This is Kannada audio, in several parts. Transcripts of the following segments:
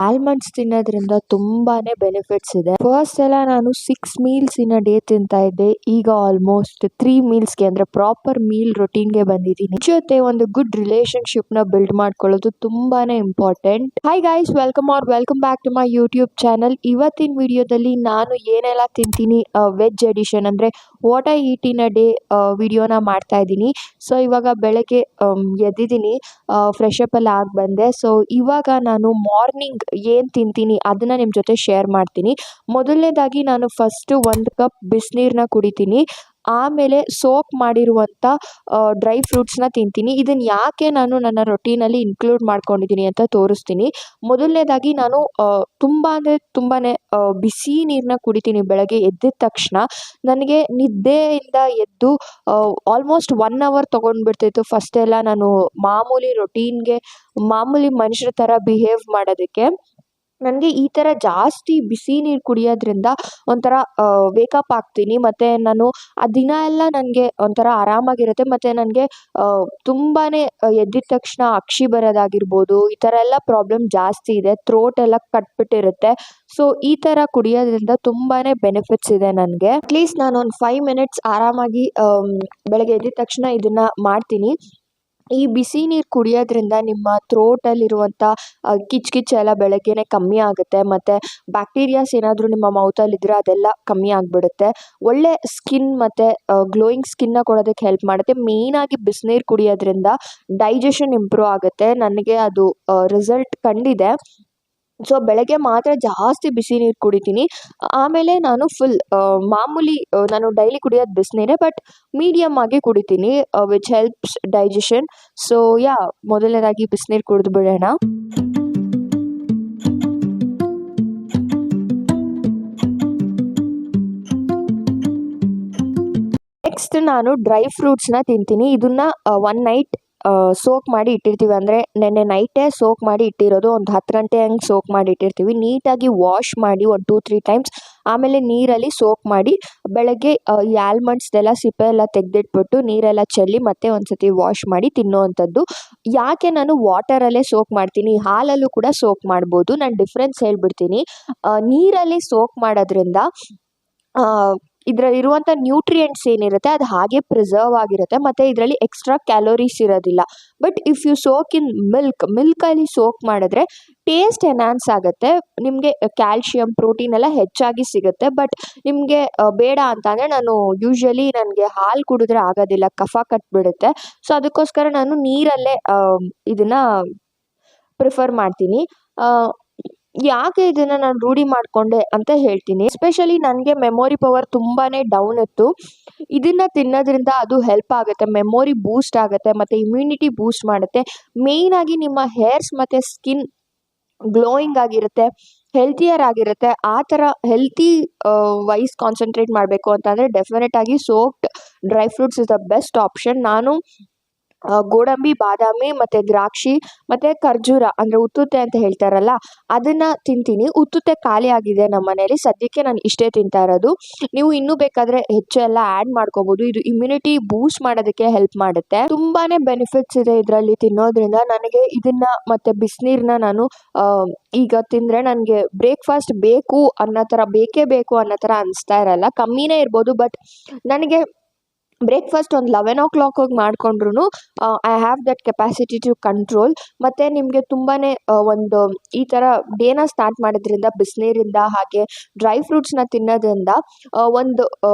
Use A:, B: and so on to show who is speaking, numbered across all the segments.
A: ಆಲ್ಮಂಡ್ಸ್ ತಿನ್ನೋದ್ರಿಂದ ತುಂಬಾನೇ ಬೆನಿಫಿಟ್ಸ್ ಇದೆ. ಫಸ್ಟ್ ಎಲ್ಲ ನಾನು 6 ಮೀಲ್ಸ್ ಇನ್ ಅ ಡೇ ತಿಂತಾ ಇದ್ದೆ. ಈಗ ಆಲ್ಮೋಸ್ಟ್ 3 ಮೀಲ್ಸ್ಗೆ ಅಂದ್ರೆ ಪ್ರಾಪರ್ ಮೀಲ್ ರೊಟೀನ್ಗೆ ಬಂದಿದ್ದೀನಿ. ಜೊತೆ ಒಂದು ಗುಡ್ ರಿಲೇಶನ್ಶಿಪ್ ನ ಬಿಲ್ಡ್ ಮಾಡ್ಕೊಳ್ಳೋದು ತುಂಬಾನೇ important. Hi guys, welcome back to my YouTube channel. ಇವತ್ತಿನ ವಿಡಿಯೋದಲ್ಲಿ ನಾನು ಏನೆಲ್ಲ ತಿಂತೀನಿ ವೆಜ್ ಎಡಿಷನ್ ಅಂದ್ರೆ what I eat in a day ವಿಡಿಯೋನ ಮಾಡ್ತಾ ಇದ್ದೀನಿ. ಸೊ ಇವಾಗ ಬೆಳಗ್ಗೆ ಎದ್ದಿದ್ದೀನಿ, ಫ್ರೆಶ್ ಅಪ್ ಎಲ್ಲ ಆಗಿ ಬಂದೆ. ಸೊ ಇವಾಗ ನಾನು ಮಾರ್ನಿಂಗ್ ಏನು ತಿಂತೀನಿ ಅದನ್ನ ನಿಮ್ಮ ಜೊತೆ ಶೇರ್ ಮಾಡ್ತೀನಿ. ಮೊದಲನೇದಾಗಿ ನಾನು ಫಸ್ಟ್ 1 ಕಪ್ ಬಿಸಿನೀರನ್ನ ಕುಡಿತೀನಿ. ಆಮೇಲೆ ಸೋಕ್ ಮಾಡಿರುವಂಥ ಡ್ರೈ ಫ್ರೂಟ್ಸ್ನ ತಿಂತೀನಿ. ಇದನ್ನು ಯಾಕೆ ನಾನು ನನ್ನ ರೊಟೀನಲ್ಲಿ ಇನ್ಕ್ಲೂಡ್ ಮಾಡ್ಕೊಂಡಿದ್ದೀನಿ ಅಂತ ತೋರಿಸ್ತೀನಿ. ಮೊದಲನೇದಾಗಿ ನಾನು ತುಂಬಾ ಬಿಸಿ ನೀರನ್ನ ಕುಡಿತೀನಿ. ಬೆಳಗ್ಗೆ ಎದ್ದಿದ ತಕ್ಷಣ ನನಗೆ ನಿದ್ದೆಯಿಂದ ಎದ್ದು ಆಲ್ಮೋಸ್ಟ್ 1 ಅವರ್ ತೊಗೊಂಡ್ಬಿಡ್ತಿತ್ತು ಫಸ್ಟ್ ಎಲ್ಲ ನಾನು ಮಾಮೂಲಿ ಮನುಷ್ಯರ ಥರ ಬಿಹೇವ್ ಮಾಡೋದಕ್ಕೆ. ನನಗೆ ಈ ಥರ ಜಾಸ್ತಿ ಬಿಸಿ ನೀರು ಕುಡಿಯೋದ್ರಿಂದ ಒಂಥರ ವೇಕಪ್ ಆಗ್ತೀನಿ, ಮತ್ತು ನಾನು ಆ ದಿನ ಎಲ್ಲ ನನಗೆ ಒಂಥರ ಆರಾಮಾಗಿರುತ್ತೆ. ಮತ್ತು ನನಗೆ ತುಂಬಾ ಎದ್ದಿದ ತಕ್ಷಣ ಅಕ್ಷಿ ಬರೋದಾಗಿರ್ಬೋದು, ಈ ಥರ ಎಲ್ಲ ಪ್ರಾಬ್ಲಮ್ ಜಾಸ್ತಿ ಇದೆ. ಥ್ರೋಟ್ ಎಲ್ಲ ಕಟ್ಬಿಟ್ಟಿರುತ್ತೆ. ಸೊ ಈ ಥರ ಕುಡಿಯೋದ್ರಿಂದ ತುಂಬಾ ಬೆನಿಫಿಟ್ಸ್ ಇದೆ ನನಗೆ. ಅಟ್ಲೀಸ್ಟ್ ನಾನು ಒಂದು 5 ಮಿನಿಟ್ಸ್ ಆರಾಮಾಗಿ ಬೆಳಗ್ಗೆ ಎದ್ದಿದ ತಕ್ಷಣ ಇದನ್ನು ಮಾಡ್ತೀನಿ. ಈ ಬಿಸಿ ನೀರು ಕುಡಿಯೋದ್ರಿಂದ ನಿಮ್ಮ ಥ್ರೋಟಲ್ಲಿರುವಂಥ ಕಿಚ್ಚು ಎಲ್ಲ ಬೆಳಗ್ಗೆನೆ ಕಮ್ಮಿ ಆಗುತ್ತೆ, ಮತ್ತು ಬ್ಯಾಕ್ಟೀರಿಯಾಸ್ ಏನಾದರೂ ನಿಮ್ಮ ಮೌತಲ್ಲಿದ್ದರೆ ಅದೆಲ್ಲ ಕಮ್ಮಿ ಆಗಿಬಿಡುತ್ತೆ. ಒಳ್ಳೆ ಸ್ಕಿನ್ ಮತ್ತು ಗ್ಲೋಯಿಂಗ್ ಸ್ಕಿನ್ನ ಕೊಡೋದಕ್ಕೆ ಹೆಲ್ಪ್ ಮಾಡುತ್ತೆ. ಮೇಯ್ನಾಗಿ ಬಿಸಿನೀರು ಕುಡಿಯೋದ್ರಿಂದ ಡೈಜೆಷನ್ ಇಂಪ್ರೂವ್ ಆಗುತ್ತೆ. ನನಗೆ ಅದು ರಿಸಲ್ಟ್ ಕಂಡಿದೆ. ಸೊ ಬೆಳಗ್ಗೆ ಮಾತ್ರ ಜಾಸ್ತಿ ಬಿಸಿ ನೀರು ಕುಡಿತೀನಿ. ಆಮೇಲೆ ನಾನು ಫುಲ್ ಮಾಮೂಲಿ ನಾನು ಡೈಲಿ ಕುಡಿಯೋದು ಬಿಸಿನೀರೇ, ಬಟ್ ಮೀಡಿಯಮ್ ಆಗಿ ಕುಡಿತೀನಿ, ವಿಚ್ ಹೆಲ್ಪ್ಸ್ ಡೈಜೆಷನ್. ಸೊ ಮೊದಲನೇದಾಗಿ ಬಿಸಿನೀರು ಕುಡಿದು ಬಿಡೋಣ. ನೆಕ್ಸ್ಟ್ ನಾನು ಡ್ರೈ ಫ್ರೂಟ್ಸ್ನ ತಿಂತೀನಿ. ಇದನ್ನ 1 ನೈಟ್ ಸೋಕ್ ಮಾಡಿ ಇಟ್ಟಿರ್ತೀವಿ. ಅಂದರೆ ನೆನ್ನೆ ನೈಟೇ ಸೋಕ್ ಮಾಡಿ ಇಟ್ಟಿರೋದು. ಒಂದು 10 ಗಂಟೆ ಹಂಗೆ ಸೋಕ್ ಮಾಡಿ ಇಟ್ಟಿರ್ತೀವಿ. ನೀಟಾಗಿ ವಾಶ್ ಮಾಡಿ ಒಂದು 2-3 ಟೈಮ್ಸ್, ಆಮೇಲೆ ನೀರಲ್ಲಿ ಸೋಕ್ ಮಾಡಿ ಬೆಳಗ್ಗೆ ಈ ಆಲ್ಮಂಡ್ಸ್ದೆಲ್ಲ ಸಿಪ್ಪೆ ಎಲ್ಲ ತೆಗೆದಿಟ್ಬಿಟ್ಟು ನೀರೆಲ್ಲ ಚೆಲ್ಲಿ ಮತ್ತೆ ಒಂದ್ಸತಿ ವಾಶ್ ಮಾಡಿ ತಿನ್ನೋವಂಥದ್ದು. ಯಾಕೆ ನಾನು ವಾಟರಲ್ಲೇ ಸೋಕ್ ಮಾಡ್ತೀನಿ, ಹಾಲಲ್ಲೂ ಕೂಡ ಸೋಕ್ ಮಾಡ್ಬೋದು. ನಾನು ಡಿಫ್ರೆನ್ಸ್ ಹೇಳ್ಬಿಡ್ತೀನಿ. ನೀರಲ್ಲಿ ಸೋಕ್ ಮಾಡೋದ್ರಿಂದ ಇದರಲ್ಲಿರುವಂಥ ನ್ಯೂಟ್ರಿಯೆಂಟ್ಸ್ ಏನಿರುತ್ತೆ ಅದು ಹಾಗೆ ಪ್ರಿಸರ್ವ್ ಆಗಿರುತ್ತೆ, ಮತ್ತು ಇದರಲ್ಲಿ ಎಕ್ಸ್ಟ್ರಾ ಕ್ಯಾಲೋರೀಸ್ ಇರೋದಿಲ್ಲ. But if you soak in ಮಿಲ್ಕಲ್ಲಿ ಸೋಕ್ ಮಾಡಿದ್ರೆ ಟೇಸ್ಟ್ ಎನ್ಹಾನ್ಸ್ ಆಗುತ್ತೆ, ನಿಮಗೆ ಕ್ಯಾಲ್ಶಿಯಂ ಪ್ರೋಟೀನ್ ಎಲ್ಲ ಹೆಚ್ಚಾಗಿ ಸಿಗುತ್ತೆ. ಬಟ್ ನಿಮಗೆ ಬೇಡ ಅಂತ ಅಂದರೆ ನನಗೆ ಹಾಲು ಕುಡಿದ್ರೆ ಆಗೋದಿಲ್ಲ, ಕಫ ಕಟ್ಬಿಡುತ್ತೆ. ಸೊ ಅದಕ್ಕೋಸ್ಕರ ನಾನು ನೀರಲ್ಲೇ ಇದನ್ನು ಪ್ರಿಫರ್ ಮಾಡ್ತೀನಿ. ಯಾಕೆ ಇದನ್ನು ನಾನು ರೂಢಿ ಮಾಡಿಕೊಂಡೆ ಅಂತ ಹೇಳ್ತೀನಿ. ಎಸ್ಪೆಷಲಿ ನನಗೆ ಮೆಮೊರಿ ಪವರ್ ತುಂಬಾ ಡೌನ್ ಇತ್ತು. ಇದನ್ನು ತಿನ್ನೋದ್ರಿಂದ ಅದು ಹೆಲ್ಪ್ ಆಗುತ್ತೆ, ಮೆಮೊರಿ ಬೂಸ್ಟ್ ಆಗುತ್ತೆ, ಮತ್ತು ಇಮ್ಯುನಿಟಿ ಬೂಸ್ಟ್ ಮಾಡುತ್ತೆ. ಮೇಯ್ನಾಗಿ ನಿಮ್ಮ ಹೇರ್ಸ್ ಮತ್ತು ಸ್ಕಿನ್ ಗ್ಲೋಯಿಂಗ್ ಆಗಿರುತ್ತೆ, ಹೆಲ್ತಿಯರ್ ಆಗಿರುತ್ತೆ. ಆ ಥರ ಹೆಲ್ತಿ ವೈಸ್ ಕಾನ್ಸಂಟ್ರೇಟ್ ಮಾಡಬೇಕು ಅಂತಂದರೆ ಡೆಫಿನೆಟ್ ಆಗಿ soaked dry fruits is the best option. ನಾನು ಗೋಡಂಬಿ, ಬಾದಾಮಿ, ಮತ್ತು ದ್ರಾಕ್ಷಿ, ಮತ್ತು ಖರ್ಜೂರ ಅಂದರೆ ಉತ್ತುತ್ತೆ ಅಂತ ಹೇಳ್ತಾರಲ್ಲ, ಅದನ್ನು ತಿಂತೀನಿ. ಉತ್ತುತ್ತೆ ಖಾಲಿ ಆಗಿದೆ ನಮ್ಮ ಮನೇಲಿ, ಸದ್ಯಕ್ಕೆ ನಾನು ಇಷ್ಟೇ ತಿಂತಾ ಇರೋದು. ನೀವು ಇನ್ನೂ ಬೇಕಾದರೆ ಹೆಚ್ಚು ಎಲ್ಲ ಆ್ಯಡ್ ಮಾಡ್ಕೋಬೋದು. ಇದು ಇಮ್ಯುನಿಟಿ ಬೂಸ್ಟ್ ಮಾಡೋದಕ್ಕೆ ಹೆಲ್ಪ್ ಮಾಡುತ್ತೆ. ತುಂಬಾ ಬೆನಿಫಿಟ್ಸ್ ಇದೆ ಇದರಲ್ಲಿ ತಿನ್ನೋದ್ರಿಂದ. ನನಗೆ ಇದನ್ನು ಮತ್ತು ಬಿಸಿನೀರನ್ನ ನಾನು ಈಗ ತಿಂದರೆ ನನಗೆ ಬ್ರೇಕ್ಫಾಸ್ಟ್ ಬೇಕೇ ಬೇಕು ಅನ್ನೋ ಥರ ಅನಿಸ್ತಾ ಇರಲ್ಲ. ಕಮ್ಮಿನೇ ಇರ್ಬೋದು, ಬಟ್ ನನಗೆ ಬ್ರೇಕ್ಫಾಸ್ಟ್ ಒಂದು 11 o'clock ಮಾಡಿಕೊಂಡ್ರು I have that capacity to control. ಮತ್ತು ನಿಮಗೆ ತುಂಬಾ ಒಂದು ಈ ಥರ ಡೇನ ಸ್ಟಾರ್ಟ್ ಮಾಡೋದ್ರಿಂದ ಬಿಸಿನೀರಿಂದ ಹಾಗೆ ಡ್ರೈ ಫ್ರೂಟ್ಸ್ನ ತಿನ್ನೋದ್ರಿಂದ ಒಂದು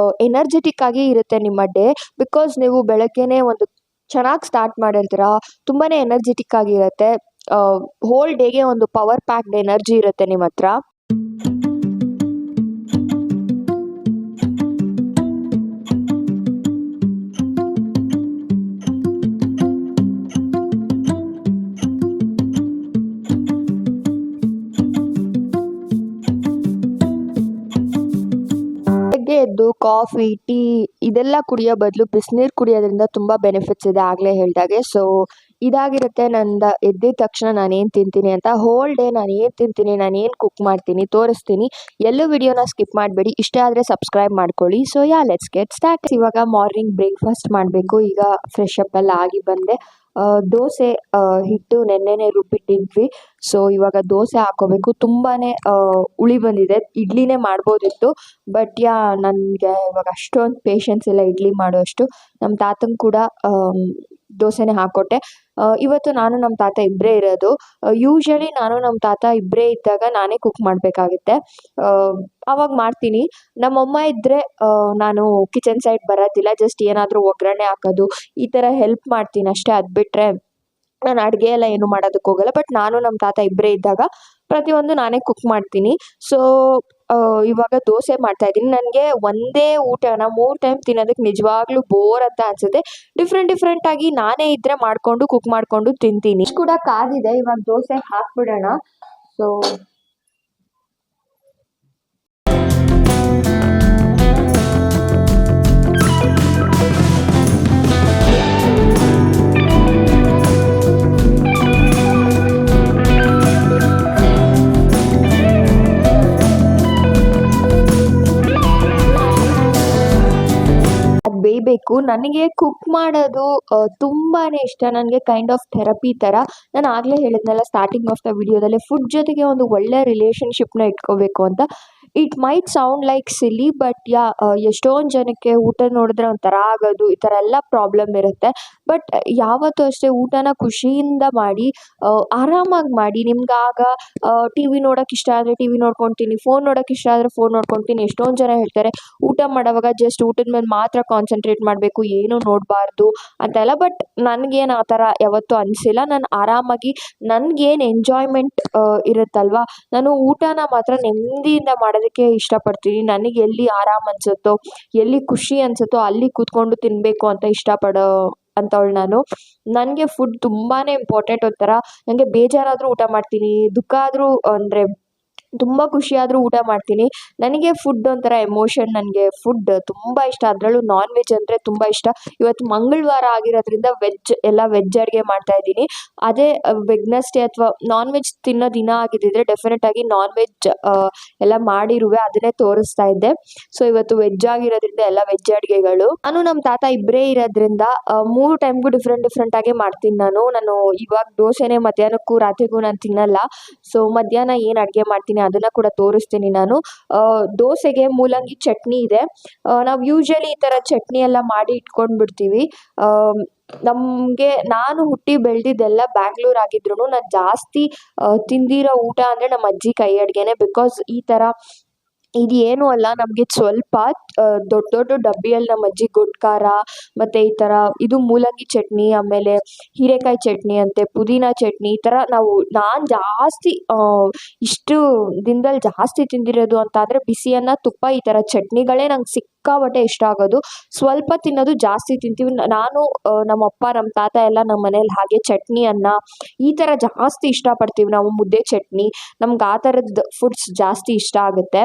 A: ಎನರ್ಜೆಟಿಕ್ ಆಗಿ ಇರುತ್ತೆ ನಿಮ್ಮ ಡೇ. ಬಿಕಾಸ್ ನೀವು ಬೆಳಗ್ಗೆನೇ ಒಂದು ಚೆನ್ನಾಗಿ ಸ್ಟಾರ್ಟ್ ಮಾಡಿರ್ತೀರ, ತುಂಬಾ ಎನರ್ಜೆಟಿಕ್ ಆಗಿರುತ್ತೆ. ಹೋಲ್ ಡೇಗೆ ಒಂದು ಪವರ್ ಪ್ಯಾಕ್ಡ್ ಎನರ್ಜಿ ಇರುತ್ತೆ ನಿಮ್ಮ ಹತ್ರ. ಎದ್ದು ಕಾಫಿ, ಟೀ ಇದೆಲ್ಲ ಕುಡಿಯೋ ಬದಲು ಬಿಸಿನೀರು ಕುಡಿಯೋದ್ರಿಂದ ತುಂಬ ಬೆನಿಫಿಟ್ಸ್ ಇದೆ, ಆಗಲೇ ಹೇಳಿದಾಗೆ. ಸೊ ಇದಾಗಿರುತ್ತೆ ನಂದು ಎದ್ದಿದ ತಕ್ಷಣ ನಾನೇನು ತಿಂತೀನಿ ಅಂತ. ಹೋಲ್ ಡೇ ನಾನು ಏನು ತಿಂತೀನಿ, ನಾನು ಏನು ಕುಕ್ ಮಾಡ್ತೀನಿ ತೋರಿಸ್ತೀನಿ. ಎಲ್ಲೂ ವಿಡಿಯೋನ ಸ್ಕಿಪ್ ಮಾಡಬೇಡಿ. ಇಷ್ಟ ಆದರೆ ಸಬ್ಸ್ಕ್ರೈಬ್ ಮಾಡ್ಕೊಳ್ಳಿ. So let's get start. ಇವಾಗ ಮಾರ್ನಿಂಗ್ ಬ್ರೇಕ್ಫಾಸ್ಟ್ ಮಾಡಬೇಕು. ಈಗ ಫ್ರೆಶ್ ಅಪ್ ಎಲ್ಲ ಆಗಿ ಬಂದೆ. ದೋಸೆ ಹಿಟ್ಟು ನೆನ್ನೆನೆ ರುಬ್ಬಿಟ್ಟಿದ್ವಿ. ಸೊ ಇವಾಗ ದೋಸೆ ಹಾಕೋಬೇಕು. ತುಂಬಾ ಹುಳಿ ಬಂದಿದೆ. ಇಡ್ಲಿನೇ ಮಾಡ್ಬೋದಿತ್ತು, ಬಟ್ ನನಗೆ ಇವಾಗ ಅಷ್ಟೊಂದು ಪೇಷನ್ಸ್ ಇಲ್ಲ ಇಡ್ಲಿ ಮಾಡೋಷ್ಟು. ನಮ್ಮ ತಾತಂಗೆ ಕೂಡ ದೋಸೆನೇ ಹಾಕ್ಕೊಟ್ಟೆ. ಇವತ್ತು ನಾನು ನಮ್ಮ ತಾತ ಇಬ್ಬರೇ ಇರೋದು. ಯೂಶ್ವಲಿ ನಾನು ನಮ್ಮ ತಾತ ಇಬ್ಬರೇ ಇದ್ದಾಗ ನಾನೇ ಕುಕ್ ಮಾಡಬೇಕಾಗುತ್ತೆ. ಆವಾಗ ಮಾಡ್ತೀನಿ. ನಮ್ಮಮ್ಮ ಇದ್ದರೆ ನಾನು ಕಿಚನ್ ಸೈಡ್ ಬರೋದಿಲ್ಲ. ಜಸ್ಟ್ ಏನಾದರೂ ಒಗ್ಗರಣೆ ಹಾಕೋದು ಈ ಥರ ಹೆಲ್ಪ್ ಮಾಡ್ತೀನಿ ಅಷ್ಟೇ. ಅದು ಬಿಟ್ಟರೆ ನಾನು ಅಡುಗೆ ಎಲ್ಲ ಏನು ಮಾಡೋದಕ್ಕೆ ಹೋಗಲ್ಲ. ಬಟ್ ನಾನು ನಮ್ಮ ತಾತ ಇಬ್ಬರೇ ಇದ್ದಾಗ ಪ್ರತಿಯೊಂದು ನಾನೇ ಕುಕ್ ಮಾಡ್ತೀನಿ. ಸೊ ಇವಾಗ ದೋಸೆ ಮಾಡ್ತಾಯಿದ್ದೀನಿ. ನನಗೆ ಒಂದೇ ಊಟನ 3 ಟೈಮ್ ತಿನ್ನೋದಕ್ಕೆ ನಿಜವಾಗ್ಲೂ ಬೋರ್ ಅಂತ ಅನಿಸುತ್ತೆ. ಡಿಫ್ರೆಂಟಾಗಿ ನಾನೇ ಇದ್ದರೆ ಮಾಡಿಕೊಂಡು ಕುಕ್ ಮಾಡಿಕೊಂಡು ತಿಂತೀನಿ. ಕೂಡ ಕಾದಿದೆ, ಇವಾಗ ದೋಸೆ ಹಾಕ್ಬಿಡೋಣ. ಸೊ ಬೇಯಬೇಕು. ನನಗೆ ಕುಕ್ ಮಾಡೋದು ತುಂಬಾ ಇಷ್ಟ. ನನಗೆ ಕೈಂಡ್ ಆಫ್ ಥೆರಪಿ ಥರ. ನಾನು ಆಗಲೇ ಹೇಳಿದ್ನಲ್ಲ ಸ್ಟಾರ್ಟಿಂಗ್ ಆಫ್ ದ ವಿಡಿಯೋದಲ್ಲಿ, ಫುಡ್ ಜೊತೆಗೆ ಒಂದು ಒಳ್ಳೆ ರಿಲೇಷನ್ಶಿಪ್ನ ಇಟ್ಕೋಬೇಕು ಅಂತ. It might sound like silly, but ಎಷ್ಟೊಂದು ಜನಕ್ಕೆ ಊಟ ನೋಡಿದ್ರೆ ಒಂಥರ ಆಗೋದು, ಈ ಥರ ಎಲ್ಲ ಪ್ರಾಬ್ಲಮ್ ಇರುತ್ತೆ. ಬಟ್ ಯಾವತ್ತೂ ಅಷ್ಟೇ ಊಟನ ಖುಷಿಯಿಂದ ಮಾಡಿ, ಆರಾಮಾಗಿ ಮಾಡಿ. ನಿಮ್ಗೆ ಆಗ ಟಿ ವಿ ನೋಡೋಕೆ ಇಷ್ಟ ಆದರೆ ಟಿ ವಿ ನೋಡ್ಕೊತೀನಿ, ಫೋನ್ ನೋಡೋಕೆ ಇಷ್ಟ ಆದರೆ ಫೋನ್ ನೋಡ್ಕೊತೀನಿ. ಎಷ್ಟೊಂದು ಜನ ಹೇಳ್ತಾರೆ ಊಟ ಮಾಡೋವಾಗ ಜಸ್ಟ್ ಊಟದ ಮೇಲೆ ಮಾತ್ರ ಕಾನ್ಸಂಟ್ರೇಟ್ ಮಾಡಬೇಕು, ಏನೂ ನೋಡಬಾರ್ದು ಅಂತೆಲ್ಲ. ಬಟ್ ನನಗೇನು ಆ ಥರ ಯಾವತ್ತೂ ಅನಿಸಿಲ್ಲ. ನಾನು ಆರಾಮಾಗಿ ನನಗೇನು ಎಂಜಾಯ್ಮೆಂಟ್ ಇರುತ್ತಲ್ವ, ನಾನು ಊಟನ ಮಾತ್ರ ನೆಮ್ಮದಿಯಿಂದ ಮಾಡೋದಕ್ಕೆ ಇಷ್ಟಪಡ್ತೀನಿ. ನನಗೆ ಎಲ್ಲಿ ಆರಾಮ್ ಅನಿಸುತ್ತೋ, ಎಲ್ಲಿ ಖುಷಿ ಅನಿಸುತ್ತೋ ಅಲ್ಲಿ ಕೂತ್ಕೊಂಡು ತಿನ್ನಬೇಕು ಅಂತ ಇಷ್ಟಪಡೋ ಅಂಥವಳು ನಾನು. ನನಗೆ ಫುಡ್ ತುಂಬಾ ಇಂಪಾರ್ಟೆಂಟ್. ಒಂಥರ ನನಗೆ ಬೇಜಾರಾದರೂ ಊಟ ಮಾಡ್ತೀನಿ, ದುಃಖ ಆದರೂ ಅಂದರೆ ತುಂಬ ಖುಷಿಯಾದರೂ ಊಟ ಮಾಡ್ತೀನಿ. ನನಗೆ ಫುಡ್ ಒಂಥರ ಎಮೋಷನ್. ನನಗೆ ಫುಡ್ ತುಂಬ ಇಷ್ಟ, ಅದರಲ್ಲೂ ನಾನ್ ವೆಜ್ ಅಂದರೆ ತುಂಬ ಇಷ್ಟ. ಇವತ್ತು ಮಂಗಳವಾರ ಆಗಿರೋದ್ರಿಂದ ವೆಜ್ ಅಡುಗೆ ಮಾಡ್ತಾಯಿದ್ದೀನಿ. ಅದೇ ವೆಡ್ನೆಸ್ಡೇ ಅಥವಾ ನಾನ್ ವೆಜ್ ತಿನ್ನೋ ದಿನ ಆಗಿದ್ದಿದ್ರೆ ಡೆಫಿನೆಟಾಗಿ ನಾನ್ ವೆಜ್ ಎಲ್ಲ ಮಾಡಿರುವೆ, ಅದನ್ನೇ ತೋರಿಸ್ತಾ ಇದ್ದೆ. ಸೊ ಇವತ್ತು ವೆಜ್ ಆಗಿರೋದ್ರಿಂದ ಎಲ್ಲ ವೆಜ್ ಅಡುಗೆಗಳು. ನಾನು ನಮ್ಮ ತಾತ ಇಬ್ಬರೇ ಇರೋದ್ರಿಂದ 3 ಟೈಮ್ಗೂ ಡಿಫ್ರೆಂಟಾಗೇ ಮಾಡ್ತೀನಿ ನಾನು. ಇವಾಗ ದೋಸೆನೇ ಮಧ್ಯಾಹ್ನಕ್ಕೂ ರಾತ್ರಿಗೂ ನಾನು ತಿನ್ನಲ್ಲ. ಸೊ ಮಧ್ಯಾಹ್ನ ಏನು ಅಡುಗೆ ಮಾಡ್ತೀನಿ ಅದನ್ನು ಕೂಡ ತೋರಿಸ್ತೀನಿ ನಾನು. ದೋಸೆಗೆ ಮೂಲಂಗಿ ಚಟ್ನಿ ಇದೆ. ನಾವು ಯೂಶ್ವಲಿ ಈ ಥರ ಚಟ್ನಿ ಎಲ್ಲ ಮಾಡಿ ಇಟ್ಕೊಂಡ್ಬಿಡ್ತೀವಿ. ನಾನು ಹುಟ್ಟಿ ಬೆಳೆದಿದ್ದೆಲ್ಲ ಬ್ಯಾಂಗ್ಳೂರ್ ಆಗಿದ್ರೂ ನಾನು ಜಾಸ್ತಿ ತಿಂದಿರೋ ಊಟ ಅಂದರೆ ನಮ್ಮ ಅಜ್ಜಿ ಕೈ ಅಡುಗೆನೇ. ಬಿಕಾಸ್ ಈ ಥರ ಇದು ಏನೂ ಅಲ್ಲ, ನಮಗೆ ಸ್ವಲ್ಪ ದೊಡ್ಡ ಡಬ್ಬಿಯಲ್ಲಿ ನಮ್ಮ ಅಜ್ಜಿ ಗೊಡ್ಡು ಖಾರ ಮತ್ತು ಈ ಥರ ಇದು ಮೂಲಂಗಿ ಚಟ್ನಿ, ಆಮೇಲೆ ಹೀರೆಕಾಯಿ ಚಟ್ನಿ ಅಂತೆ, ಪುದೀನ ಚಟ್ನಿ, ಈ ಥರ ನಾನು ಜಾಸ್ತಿ ಇಷ್ಟು ದಿನದಲ್ಲಿ ಜಾಸ್ತಿ ತಿಂದಿರೋದು ಅಂತ ಅಂದರೆ ಬಿಸಿ ಅನ್ನ, ತುಪ್ಪ, ಈ ಥರ ಚಟ್ನಿಗಳೇ ನಂಗೆ ಸಿಕ್ಕಾಪಟ್ಟೆ ಇಷ್ಟ ಆಗೋದು. ಸ್ವಲ್ಪ ತಿನ್ನೋದು, ಜಾಸ್ತಿ ತಿಂತೀವಿ. ನಾನು ನಮ್ಮಪ್ಪ ನಮ್ಮ ತಾತ ಎಲ್ಲ ನಮ್ಮ ಮನೇಲಿ ಹಾಗೆ ಚಟ್ನಿ ಅನ್ನ ಈ ಥರ ಜಾಸ್ತಿ ಇಷ್ಟಪಡ್ತೀವಿ ನಾವು. ಮುದ್ದೆ ಚಟ್ನಿ, ನಮ್ಗೆ ಆ ಥರದ್ದು ಫುಡ್ಸ್ ಜಾಸ್ತಿ ಇಷ್ಟ ಆಗುತ್ತೆ.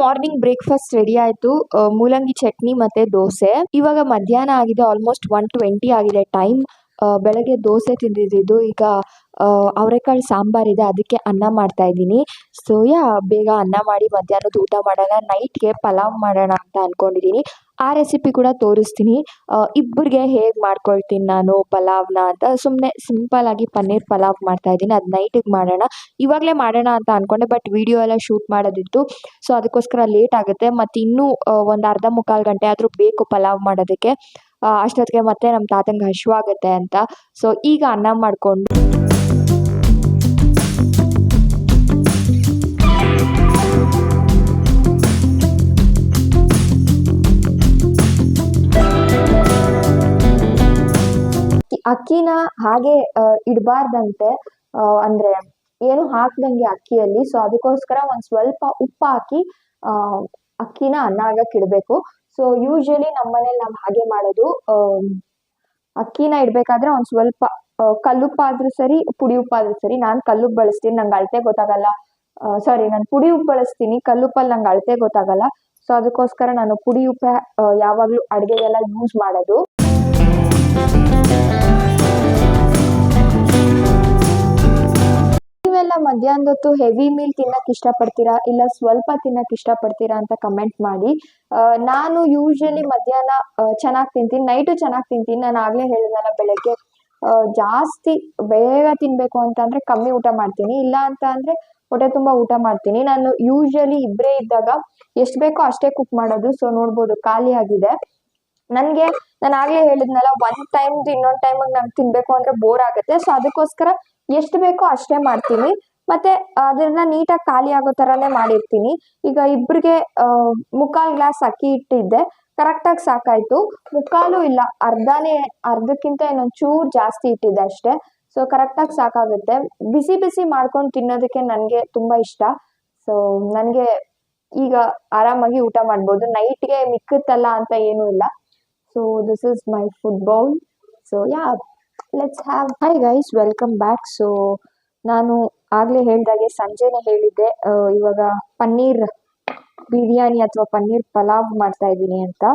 A: ಮಾರ್ನಿಂಗ್ ಬ್ರೇಕ್ಫಾಸ್ಟ್ ರೆಡಿ ಆಯಿತು. ಮೂಲಂಗಿ ಚಟ್ನಿ ಮತ್ತು ದೋಸೆ. ಇವಾಗ ಮಧ್ಯಾಹ್ನ ಆಗಿದೆ, ಆಲ್ಮೋಸ್ಟ್ 1:20 ಆಗಿದೆ ಟೈಮ್. ಬೆಳಗ್ಗೆ ದೋಸೆ ತಿಂದಿದ್ದು, ಈಗ ಅವರೆಕಾಳು ಸಾಂಬಾರಿದೆ, ಅದಕ್ಕೆ ಅನ್ನ ಮಾಡ್ತಾಯಿದ್ದೀನಿ. ಸೊ ಬೇಗ ಅನ್ನ ಮಾಡಿ ಮಧ್ಯಾಹ್ನದ ಊಟ ಮಾಡೋಣ. ನೈಟ್ಗೆ ಪಲಾವ್ ಮಾಡೋಣ ಅಂತ ಅಂದ್ಕೊಂಡಿದ್ದೀನಿ. ಆ ರೆಸಿಪಿ ಕೂಡ ತೋರಿಸ್ತೀನಿ. ಇಬ್ಬರಿಗೆ ಹೇಗೆ ಮಾಡ್ಕೊಳ್ತೀನಿ ನಾನು ಪಲಾವ್ನ ಅಂತ. ಸುಮ್ಮನೆ ಸಿಂಪಲ್ಲಾಗಿ ಪನ್ನೀರ್ ಪಲಾವ್ ಮಾಡ್ತಾಯಿದ್ದೀನಿ. ಅದು ನೈಟಿಗೆ ಮಾಡೋಣ, ಇವಾಗಲೇ ಮಾಡೋಣ ಅಂತ ಅಂದ್ಕೊಂಡೆ. ಬಟ್ ವಿಡಿಯೋ ಎಲ್ಲ ಶೂಟ್ ಮಾಡೋದಿತ್ತು, ಸೊ ಅದಕ್ಕೋಸ್ಕರ ಲೇಟ್ ಆಗುತ್ತೆ. ಮತ್ತು ಇನ್ನೂ ಒಂದು ಅರ್ಧ ಮುಕ್ಕಾಲು ಗಂಟೆ ಆದರೂ ಬೇಕು ಪಲಾವ್ ಮಾಡೋದಕ್ಕೆ. ಅಷ್ಟೊತ್ತಿಗೆ ಮತ್ತೆ ನಮ್ಮ ತಾತಂಗೆ ಹಸಿವಾಗುತ್ತೆ ಅಂತ. ಸೊ ಈಗ ಅನ್ನ ಮಾಡಿಕೊಂಡು ಅಕ್ಕಿನ ಹಾಗೆ ಇಡಬಾರ್ದಂತೆ, ಅಂದರೆ ಏನು ಹಾಕ್ದಂಗೆ ಅಕ್ಕಿಯಲ್ಲಿ. ಸೊ ಅದಕ್ಕೋಸ್ಕರ ಒಂದು ಸ್ವಲ್ಪ ಉಪ್ಪು ಹಾಕಿ ಅಕ್ಕಿನ ಅನ್ನ ಆಗಕ್ಕೆ ಇಡಬೇಕು. ಸೊ ಯೂಶ್ವಲಿ ನಮ್ಮ ಮನೇಲಿ ನಾವು ಹಾಗೆ ಮಾಡೋದು. ಅಕ್ಕಿನ ಇಡಬೇಕಾದ್ರೆ ಒಂದು ಸ್ವಲ್ಪ ಕಲ್ಲುಪ್ಪಾದರೂ ಸರಿ, ಪುಡಿ ಉಪ್ಪಾದರೂ ಸರಿ. ನಾನು ಕಲ್ಲುಪ್ಪು ಬಳಸ್ತೀನಿ, ನಂಗೆ ಅಳತೆ ಗೊತ್ತಾಗಲ್ಲ. ನಾನು ಪುಡಿ ಉಪ್ಪು ಬಳಸ್ತೀನಿ, ಕಲ್ಲುಪ್ಪಲ್ಲಿ ನಂಗೆ ಅಳತೆ ಗೊತ್ತಾಗಲ್ಲ. ಸೊ ಅದಕ್ಕೋಸ್ಕರ ನಾನು ಪುಡಿ ಉಪ್ಪು ಯಾವಾಗಲೂ ಅಡುಗೆಗೆಲ್ಲ ಯೂಸ್ ಮಾಡೋದು. ನೀವೆಲ್ಲ ಮಧ್ಯಾಹ್ನದ ಹೊತ್ತು ಹೆವಿ ಮೀಲ್ ತಿನ್ನಕ್ ಇಷ್ಟಪಡ್ತೀರಾ ಇಲ್ಲ ಸ್ವಲ್ಪ ತಿನ್ನಕ್ ಇಷ್ಟಪಡ್ತೀರಾ ಅಂತ ಕಮೆಂಟ್ ಮಾಡಿ. ನಾನು ಯೂಶಲಿ ಮಧ್ಯಾಹ್ನ ಚೆನ್ನಾಗಿ ತಿಂತೀನಿ, ನೈಟು ಚೆನ್ನಾಗಿ ತಿಂತೀನಿ. ನಾನು ಆಗ್ಲೇ ಹೇಳಿದ್ನಲ್ಲ, ಬೆಳಗ್ಗೆ ಜಾಸ್ತಿ ಬೇಗ ತಿನ್ಬೇಕು ಅಂತಂದ್ರೆ ಕಮ್ಮಿ ಊಟ ಮಾಡ್ತೀನಿ, ಇಲ್ಲ ಅಂತ ಅಂದ್ರೆ ಹೊಟ್ಟೆ ತುಂಬಾ ಊಟ ಮಾಡ್ತೀನಿ. ನಾನು ಯೂಶಲಿ ಇಬ್ಬರೇ ಇದ್ದಾಗ ಎಷ್ಟು ಬೇಕೋ ಅಷ್ಟೇ ಕುಕ್ ಮಾಡೋದು. ಸೊ ನೋಡ್ಬೋದು ಖಾಲಿ ಆಗಿದೆ. ನನ್ಗೆ ನಾನು ಆಗ್ಲೇ ಹೇಳಿದ್ನಲ್ಲ, ಒಂದ್ ಟೈಮ್ ಇನ್ನೊಂದ್ ಟೈಮ್ ನಂಗೆ ತಿನ್ಬೇಕು ಅಂದ್ರೆ ಬೋರ್ ಆಗುತ್ತೆ. ಸೊ ಅದಕ್ಕೋಸ್ಕರ ಎಷ್ಟು ಬೇಕೋ ಅಷ್ಟೇ ಮಾಡ್ತೀನಿ. ಮತ್ತೆ ಅದನ್ನ ನೀಟಾಗಿ ಖಾಲಿ ಆಗೋ ತರಾನೇ ಮಾಡಿರ್ತೀನಿ. ಈಗ ಇಬ್ರಿಗೆ ಮುಕ್ಕಾಲ್ ಗ್ಲಾಸ್ ಅಕ್ಕಿ ಇಟ್ಟಿದ್ದೆ, ಕರೆಕ್ಟಾಗಿ ಸಾಕಾಯ್ತು. ಮುಕ್ಕಾಲು ಇಲ್ಲ, ಅರ್ಧಕ್ಕಿಂತ ಇನ್ನೊಂದ್ ಚೂರ್ ಜಾಸ್ತಿ ಇಟ್ಟಿದ್ದೆ ಅಷ್ಟೇ. ಸೊ ಕರೆಕ್ಟಾಗಿ ಸಾಕಾಗುತ್ತೆ. ಬಿಸಿ ಬಿಸಿ ಮಾಡ್ಕೊಂಡು ತಿನ್ನೋದಕ್ಕೆ ನನ್ಗೆ ತುಂಬಾ ಇಷ್ಟ. ಸೊ ನನ್ಗೆ ಈಗ ಆರಾಮಾಗಿ ಊಟ ಮಾಡ್ಬೋದು. ನೈಟ್ಗೆ ಮಿಕ್ಕತ್ತಲ್ಲ ಅಂತ ಏನೂ ಇಲ್ಲ. So this is my food bowl. So yeah, let's have. Hi guys, welcome back. So ನಾನು ಆಗ್ಲೇ ಹೇಳ್ದಾಗೆ ಸಂಜೆನೆ ಹೇಳಿದ್ದೆ ಇವಾಗ ಪನ್ನೀರ್ ಬಿರಿಯಾನಿ ಅಥವಾ ಪನ್ನೀರ್ ಪಲಾವ್ ಮಾಡ್ತಾ ಇದ್ದೀನಿ ಅಂತ.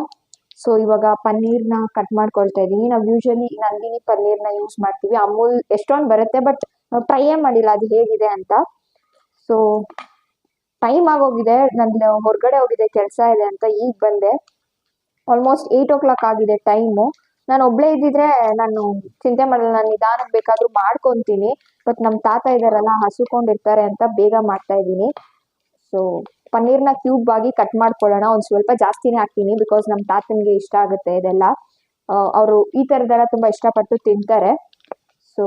A: ಸೊ ಇವಾಗ ಪನ್ನೀರ್ನ ಕಟ್ ಮಾಡ್ಕೊಳ್ತಾ ಇದ್ದೀನಿ. ನಾವು ಯೂಶಲಿ ನಂದಿನಿ ಪನ್ನೀರ್ನ ಯೂಸ್ ಮಾಡ್ತೀವಿ. ಅಮೂಲ್ ಎಷ್ಟೊಂದು ಬರುತ್ತೆ, ಬಟ್ ಟ್ರೈಯೇ ಮಾಡಿಲ್ಲ ಅದು ಹೇಗಿದೆ ಅಂತ. ಸೊ ಟೈಮ್ ಆಗೋಗಿದೆ, ನಂದು ಹೊರಗಡೆ ಹೋಗಿದೆ, ಕೆಲಸ ಇದೆ ಅಂತ ಈಗ ಬಂದೆ. ಆಲ್ಮೋಸ್ಟ್ 8 o'clock ಆಗಿದೆ ಟೈಮು. ನಾನು ಒಬ್ಳೇ ಇದ್ದಿದ್ರೆ ನಾನು ಚಿಂತೆ ಮಾಡಲ್ಲ, ನಾನು ನಿಧಾನಕ್ಕೆ ಬೇಕಾದ್ರೂ ಮಾಡ್ಕೊತೀನಿ. ಬಟ್ ನಮ್ಮ ತಾತ ಇದಾರಲ್ಲ, ಹಸುಕೊಂಡಿರ್ತಾರೆ ಅಂತ ಬೇಗ ಮಾಡ್ತಾ ಇದ್ದೀನಿ. ಸೊ ಪನ್ನೀರ್ನ ಕ್ಯೂಬ್ ಆಗಿ ಕಟ್ ಮಾಡ್ಕೊಳ್ಳೋಣ. ಒಂದು ಸ್ವಲ್ಪ ಜಾಸ್ತಿನೇ ಹಾಕ್ತೀನಿ, ಬಿಕಾಸ್ ನಮ್ಮ ತಾತನಿಗೆ ಇಷ್ಟ ಆಗುತ್ತೆ ಇದೆಲ್ಲ. ಅವರು ಈ ಥರದ್ದೆಲ್ಲ ತುಂಬ ಇಷ್ಟಪಟ್ಟು ತಿಂತಾರೆ. ಸೊ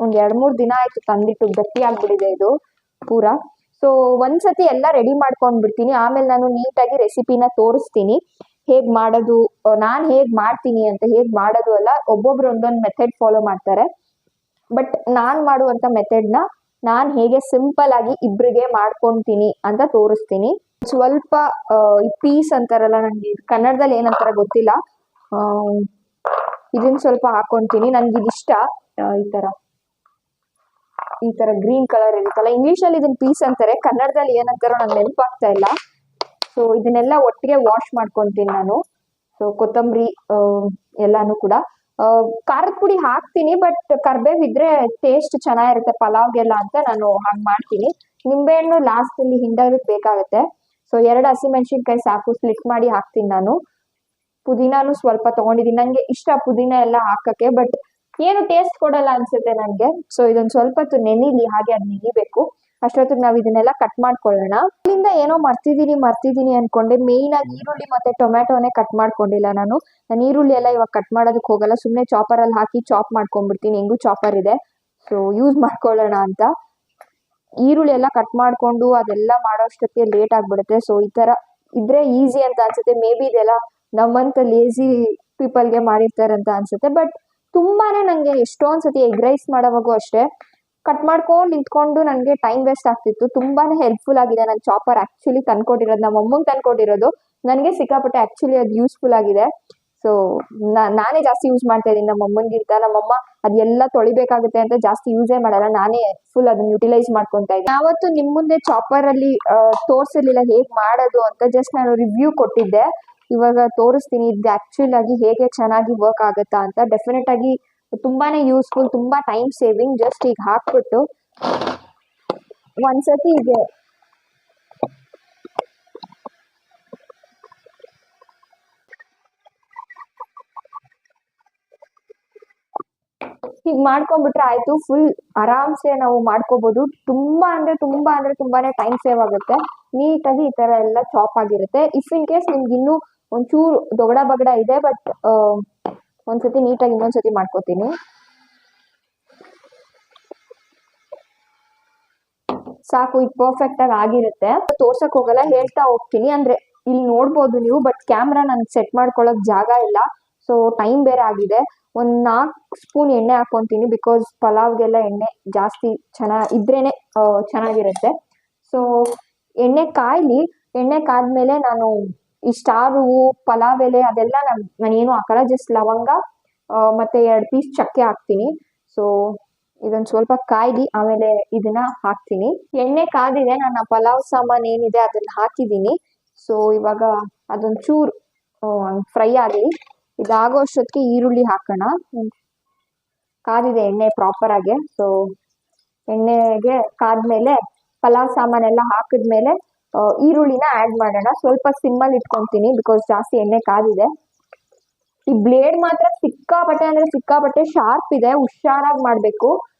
A: ಒಂದು 2-3 ದಿನ ಆಯಿತು ತಂದಿಟ್ಟು, ಗಟ್ಟಿ ಆಗ್ಬಿಟ್ಟಿದೆ ಇದು ಪೂರ. ಸೊ ಒಂದ್ಸತಿ ಎಲ್ಲ ರೆಡಿ ಮಾಡ್ಕೊಂಡ್ಬಿಡ್ತೀನಿ, ಆಮೇಲೆ ನಾನು ನೀಟಾಗಿ ರೆಸಿಪಿನ ತೋರಿಸ್ತೀನಿ ಹೇಗ್ ಮಾಡೋದು, ನಾನು ಹೇಗ್ ಮಾಡ್ತೀನಿ ಅಂತ. ಹೇಗ್ ಮಾಡೋದು ಅಲ್ಲ, ಒಬ್ಬೊಬ್ರು ಒಂದೊಂದು ಮೆಥಡ್ ಫಾಲೋ ಮಾಡ್ತಾರೆ. ಬಟ್ ನಾನು ಮಾಡುವಂತ ಮೆಥಡ್ನ ನಾನು ಹೇಗೆ ಸಿಂಪಲ್ ಆಗಿ ಇಬ್ರಿಗೆ ಮಾಡ್ಕೊಂತೀನಿ ಅಂತ ತೋರಿಸ್ತೀನಿ. ಸ್ವಲ್ಪ ಈ ಪೀಸ್ ಅಂತಾರಲ್ಲ, ನನಗೆ ಕನ್ನಡದಲ್ಲಿ ಏನಂತಾರ ಗೊತ್ತಿಲ್ಲ, ಇದನ್ನ ಸ್ವಲ್ಪ ಹಾಕೊಂತೀನಿ. ನನ್ಗೆ ಇದಿಷ್ಟ, ಈ ತರ ಗ್ರೀನ್ ಕಲರ್ ಇರುತ್ತಲ್ಲ, ಇಂಗ್ಲಿಷಲ್ಲಿ ಇದನ್ನ ಪೀಸ್ ಅಂತಾರೆ, ಕನ್ನಡದಲ್ಲಿ ಏನಂತಾರೋ ನಂಗೆ ನೆನಪಾಗ್ತಾ ಇಲ್ಲ. ಸೊ ಇದನ್ನೆಲ್ಲ ಒಟ್ಟಿಗೆ ವಾಶ್ ಮಾಡ್ಕೊಂತೀನಿ ನಾನು. ಸೊ ಕೊತ್ತಂಬರಿ ಎಲ್ಲಾನು ಕೂಡ ಖಾರದ ಪುಡಿ ಹಾಕ್ತೀನಿ, ಬಟ್ ಕರ್ಬೇವು ಇದ್ರೆ ಟೇಸ್ಟ್ ಚೆನ್ನಾಗಿರುತ್ತೆ ಪಲಾವ್ಗೆಲ್ಲ ಅಂತ ನಾನು ಹಾಗೆ ಮಾಡ್ತೀನಿ. ನಿಂಬೆಹಣ್ಣು ಲಾಸ್ಟ್ ಅಲ್ಲಿ ಹಿಂಡೋದಕ್ಕೆ ಬೇಕಾಗುತ್ತೆ. ಸೊ 2 ಹಸಿಮೆಣಸಿನ್ಕಾಯಿ ಸಾಕು, ಸ್ಲಿಟ್ ಮಾಡಿ ಹಾಕ್ತೀನಿ ನಾನು. ಪುದೀನಾನು ಸ್ವಲ್ಪ ತಗೊಂಡಿದ್ದೀನಿ, ನಂಗೆ ಇಷ್ಟ ಪುದೀನ ಎಲ್ಲ ಹಾಕಕ್ಕೆ, ಬಟ್ ಏನು ಟೇಸ್ಟ್ ಕೊಡಲ್ಲ ಅನ್ಸುತ್ತೆ ನನಗೆ. ಸೊ ಇದೊಂದು ಸ್ವಲ್ಪ ಹೊತ್ತು ನೆನಿಲಿ, ಹಾಗೆ ಅದು ನೆನಿಬೇಕು. ಅಷ್ಟೊತ್ತಿಗೆ ನಾವು ಇದನ್ನೆಲ್ಲ ಕಟ್ ಮಾಡ್ಕೊಳ್ಳೋಣ. ಇಲ್ಲಿಂದ ಏನೋ ಮರ್ತಿದ್ದೀನಿ ಅನ್ಕೊಂಡೆ. ಮೇಯ್ನ್ ಆಗಿ ಈರುಳ್ಳಿ ಮತ್ತೆ ಟೊಮ್ಯಾಟೋನೇ ಕಟ್ ಮಾಡ್ಕೊಂಡಿಲ್ಲ ನಾನು. ಈರುಳ್ಳಿ ಎಲ್ಲ ಇವಾಗ ಕಟ್ ಮಾಡೋದಕ್ಕೆ ಹೋಗಲ್ಲ, ಸುಮ್ಮನೆ ಚಾಪರಲ್ಲಿ ಹಾಕಿ ಚಾಪ್ ಮಾಡ್ಕೊಂಡ್ಬಿಡ್ತೀನಿ. ಹೆಂಗೂ ಚಾಪರ್ ಇದೆ, ಸೊ ಯೂಸ್ ಮಾಡ್ಕೊಳ್ಳೋಣ ಅಂತ. ಈರುಳ್ಳಿ ಎಲ್ಲ ಕಟ್ ಮಾಡ್ಕೊಂಡು ಅದೆಲ್ಲ ಮಾಡೋ ಅಷ್ಟೊತ್ತಿಗೆ ಲೇಟ್ ಆಗ್ಬಿಡುತ್ತೆ. ಸೊ ಈ ತರ ಇದ್ರೆ ಈಸಿ ಅಂತ ಅನ್ಸುತ್ತೆ. ಮೇ ಬಿ ಇದೆಲ್ಲ ನಮ್ಮಂತ ಲೇಜಿ ಪೀಪಲ್ಗೆ ಮಾಡಿರ್ತಾರೆ ಅಂತ ಅನ್ಸುತ್ತೆ. ಬಟ್ ತುಂಬಾನೇ ನಂಗೆ ಎಷ್ಟೊಂದ್ಸತಿ ಎಗ್ ರೈಸ್ ಮಾಡೋವಾಗೂ ಅಷ್ಟೇ ಕಟ್ ಮಾಡ್ಕೊಂಡು ನಿಂತ್ಕೊಂಡು ನನಗೆ ಟೈಮ್ ವೇಸ್ಟ್ ಆಗ್ತಿತ್ತು. ತುಂಬಾನೇ ಹೆಲ್ಪ್ಫುಲ್ ಆಗಿದೆ ನನ್ನ ಚಾಪರ್ ಆಕ್ಚುಲಿ ತಂದ್ಕೊಟ್ಟಿರೋದು, ನಮ್ಮ ಅಮ್ಮಂಗೆ ತಂದ್ಕೊಟ್ಟಿರೋದು. ನನಗೆ ಸಿಕ್ಕಾಪಟ್ಟೆ ಆಕ್ಚುಲಿ ಅದು ಯೂಸ್ಫುಲ್ ಆಗಿದೆ. ಸೊ ನಾನೇ ಜಾಸ್ತಿ ಯೂಸ್ ಮಾಡ್ತಾ ಇದ್ದೀನಿ ನಮ್ಮ ಅಮ್ಮನಿಗಿಂತ. ನಮ್ಮಮ್ಮ ಅದೆಲ್ಲ ತೊಳಿಬೇಕಾಗುತ್ತೆ ಅಂತ ಜಾಸ್ತಿ ಯೂಸೇ ಮಾಡಲ್ಲ, ನಾನೇ ಫುಲ್ ಅದನ್ನ ಯುಟಿಲೈಸ್ ಮಾಡ್ಕೊಂತಾ ಇದ್ದೀನಿ. ಯಾವತ್ತು ನಿಮ್ಮ ಮುಂದೆ ಚಾಪರ್ ಅಲ್ಲಿ ತೋರಿಸಿರ್ಲಿಲ್ಲ ಹೇಗ್ ಮಾಡೋದು ಅಂತ, ಜಸ್ಟ್ ನಾನು ರಿವ್ಯೂ ಕೊಟ್ಟಿದ್ದೆ. ಇವಾಗ ತೋರಿಸ್ತೀನಿ ಇದು ಆಕ್ಚುಲ್ ಆಗಿ ಹೇಗೆ ಚೆನ್ನಾಗಿ ವರ್ಕ್ ಆಗುತ್ತಾ ಅಂತ. ಡೆಫಿನೆಟ್ ಆಗಿ ತುಂಬಾನೇ ಯೂಸ್ಫುಲ್, ತುಂಬಾ ಟೈಮ್ ಸೇವಿಂಗ್. ಜಸ್ಟ್ ಈಗ ಹಾಕ್ಬಿಟ್ಟು ಒಂದ್ಸತಿ ಹೀಗೆ ಹೀಗೆ ಮಾಡ್ಕೊಂಡ್ಬಿಟ್ರೆ ಆಯ್ತು. ಫುಲ್ ಆರಾಮ್ಸೆ ನಾವು ಮಾಡ್ಕೋಬಹುದು. ತುಂಬಾನೇ ಟೈಮ್ ಸೇವ್ ಆಗುತ್ತೆ. ನೀಟಾಗಿ ಈ ತರ ಎಲ್ಲ ಚಾಪ್ ಆಗಿರುತ್ತೆ. ಇಫ್ ಇನ್ ಕೇಸ್ ನಿಮ್ಗೆ ಇನ್ನೂ ಒಂಚೂರು ದೊಗಡ ಬಗಡ ಇದೆ, ಬಟ್ ಒಂದ್ಸತಿ ನೀಟಾಗಿ ಇನ್ನೊಂದ್ಸತಿ ಮಾಡ್ಕೋತೀನಿ. ಸಾಕು, ಇದು ಪರ್ಫೆಕ್ಟ್ ಆಗಿ ಆಗಿರುತ್ತೆ. ತೋರ್ಸಕ್ ಹೋಗಲ್ಲ, ಹೇಳ್ತಾ ಹೋಗ್ತೀನಿ. ಅಂದ್ರೆ ಇಲ್ಲಿ ನೋಡ್ಬೋದು ನೀವು, ಬಟ್ ಕ್ಯಾಮ್ರಾ ನನ್ಗೆ ಸೆಟ್ ಮಾಡ್ಕೊಳಕ್ ಜಾಗ ಇಲ್ಲ. ಸೊ ಟೈಮ್ ಬೇರೆ ಆಗಿದೆ. ಒಂದು 4 ಸ್ಪೂನ್ ಎಣ್ಣೆ ಹಾಕೊಂತೀನಿ, ಬಿಕಾಸ್ ಪಲಾವ್ಗೆಲ್ಲ ಎಣ್ಣೆ ಜಾಸ್ತಿ ಇದ್ರೇನೆ ಚೆನ್ನಾಗಿರುತ್ತೆ. ಸೊ ಎಣ್ಣೆ ಕಾಯ್ಲಿ. ಎಣ್ಣೆ ಕಾದ್ಮೇಲೆ ನಾನು ಈ ಸ್ಟಾರ್ ಹೂವು, ಪಲಾವ್ ಎಲೆ ಅದೆಲ್ಲ ನಾನೇನು ಹಾಕಲ್ಲ. ಜಸ್ಟ್ ಲವಂಗ ಮತ್ತೆ 2 ಪೀಸ್ ಚಕ್ಕೆ ಹಾಕ್ತೀನಿ. ಸೊ ಇದೊಂದು ಸ್ವಲ್ಪ ಕಾಯ್ಲಿ, ಆಮೇಲೆ ಇದನ್ನ ಹಾಕ್ತೀನಿ. ಎಣ್ಣೆ ಕಾದಿದೆ, ನಾನು ಪಲಾವ್ ಸಾಮಾನು ಏನಿದೆ ಅದನ್ನ ಹಾಕಿದ್ದೀನಿ. ಸೊ ಇವಾಗ ಅದೊಂದು ಚೂರು ಫ್ರೈ ಆಗಲಿ. ಇದಾಗೋ ಅಷ್ಟೊತ್ತಿಗೆ ಈರುಳ್ಳಿ ಹಾಕೋಣ. ಕಾದಿದೆ ಎಣ್ಣೆ ಪ್ರಾಪರ್ ಆಗಿ. ಸೊ ಎಣ್ಣೆಗೆ ಕಾದ್ಮೇಲೆ ಪಲಾವ್ ಸಾಮಾನೆಲ್ಲ ಹಾಕಿದ್ಮೇಲೆ ಈರುಳ್ಳಿನ ಆಡ್ ಮಾಡೋಣ. ಸ್ವಲ್ಪ ಸಿಮ್ಮಲ್ಲಿ ಇಟ್ಕೊಂತೀನಿ ಬಿಕಾಸ್ ಜಾಸ್ತಿ ಎಣ್ಣೆ ಕಾದಿದೆ. ಈ ಬ್ಲೇಡ್ ಮಾತ್ರ ಸಿಕ್ಕಾಪಟ್ಟೆ ಅಂದ್ರೆ ಸಿಕ್ಕಾಪಟ್ಟೆ ಶಾರ್ಪ್ ಇದೆ, ಹುಷಾರಾಗಿ ಮಾಡ್ಬೇಕು.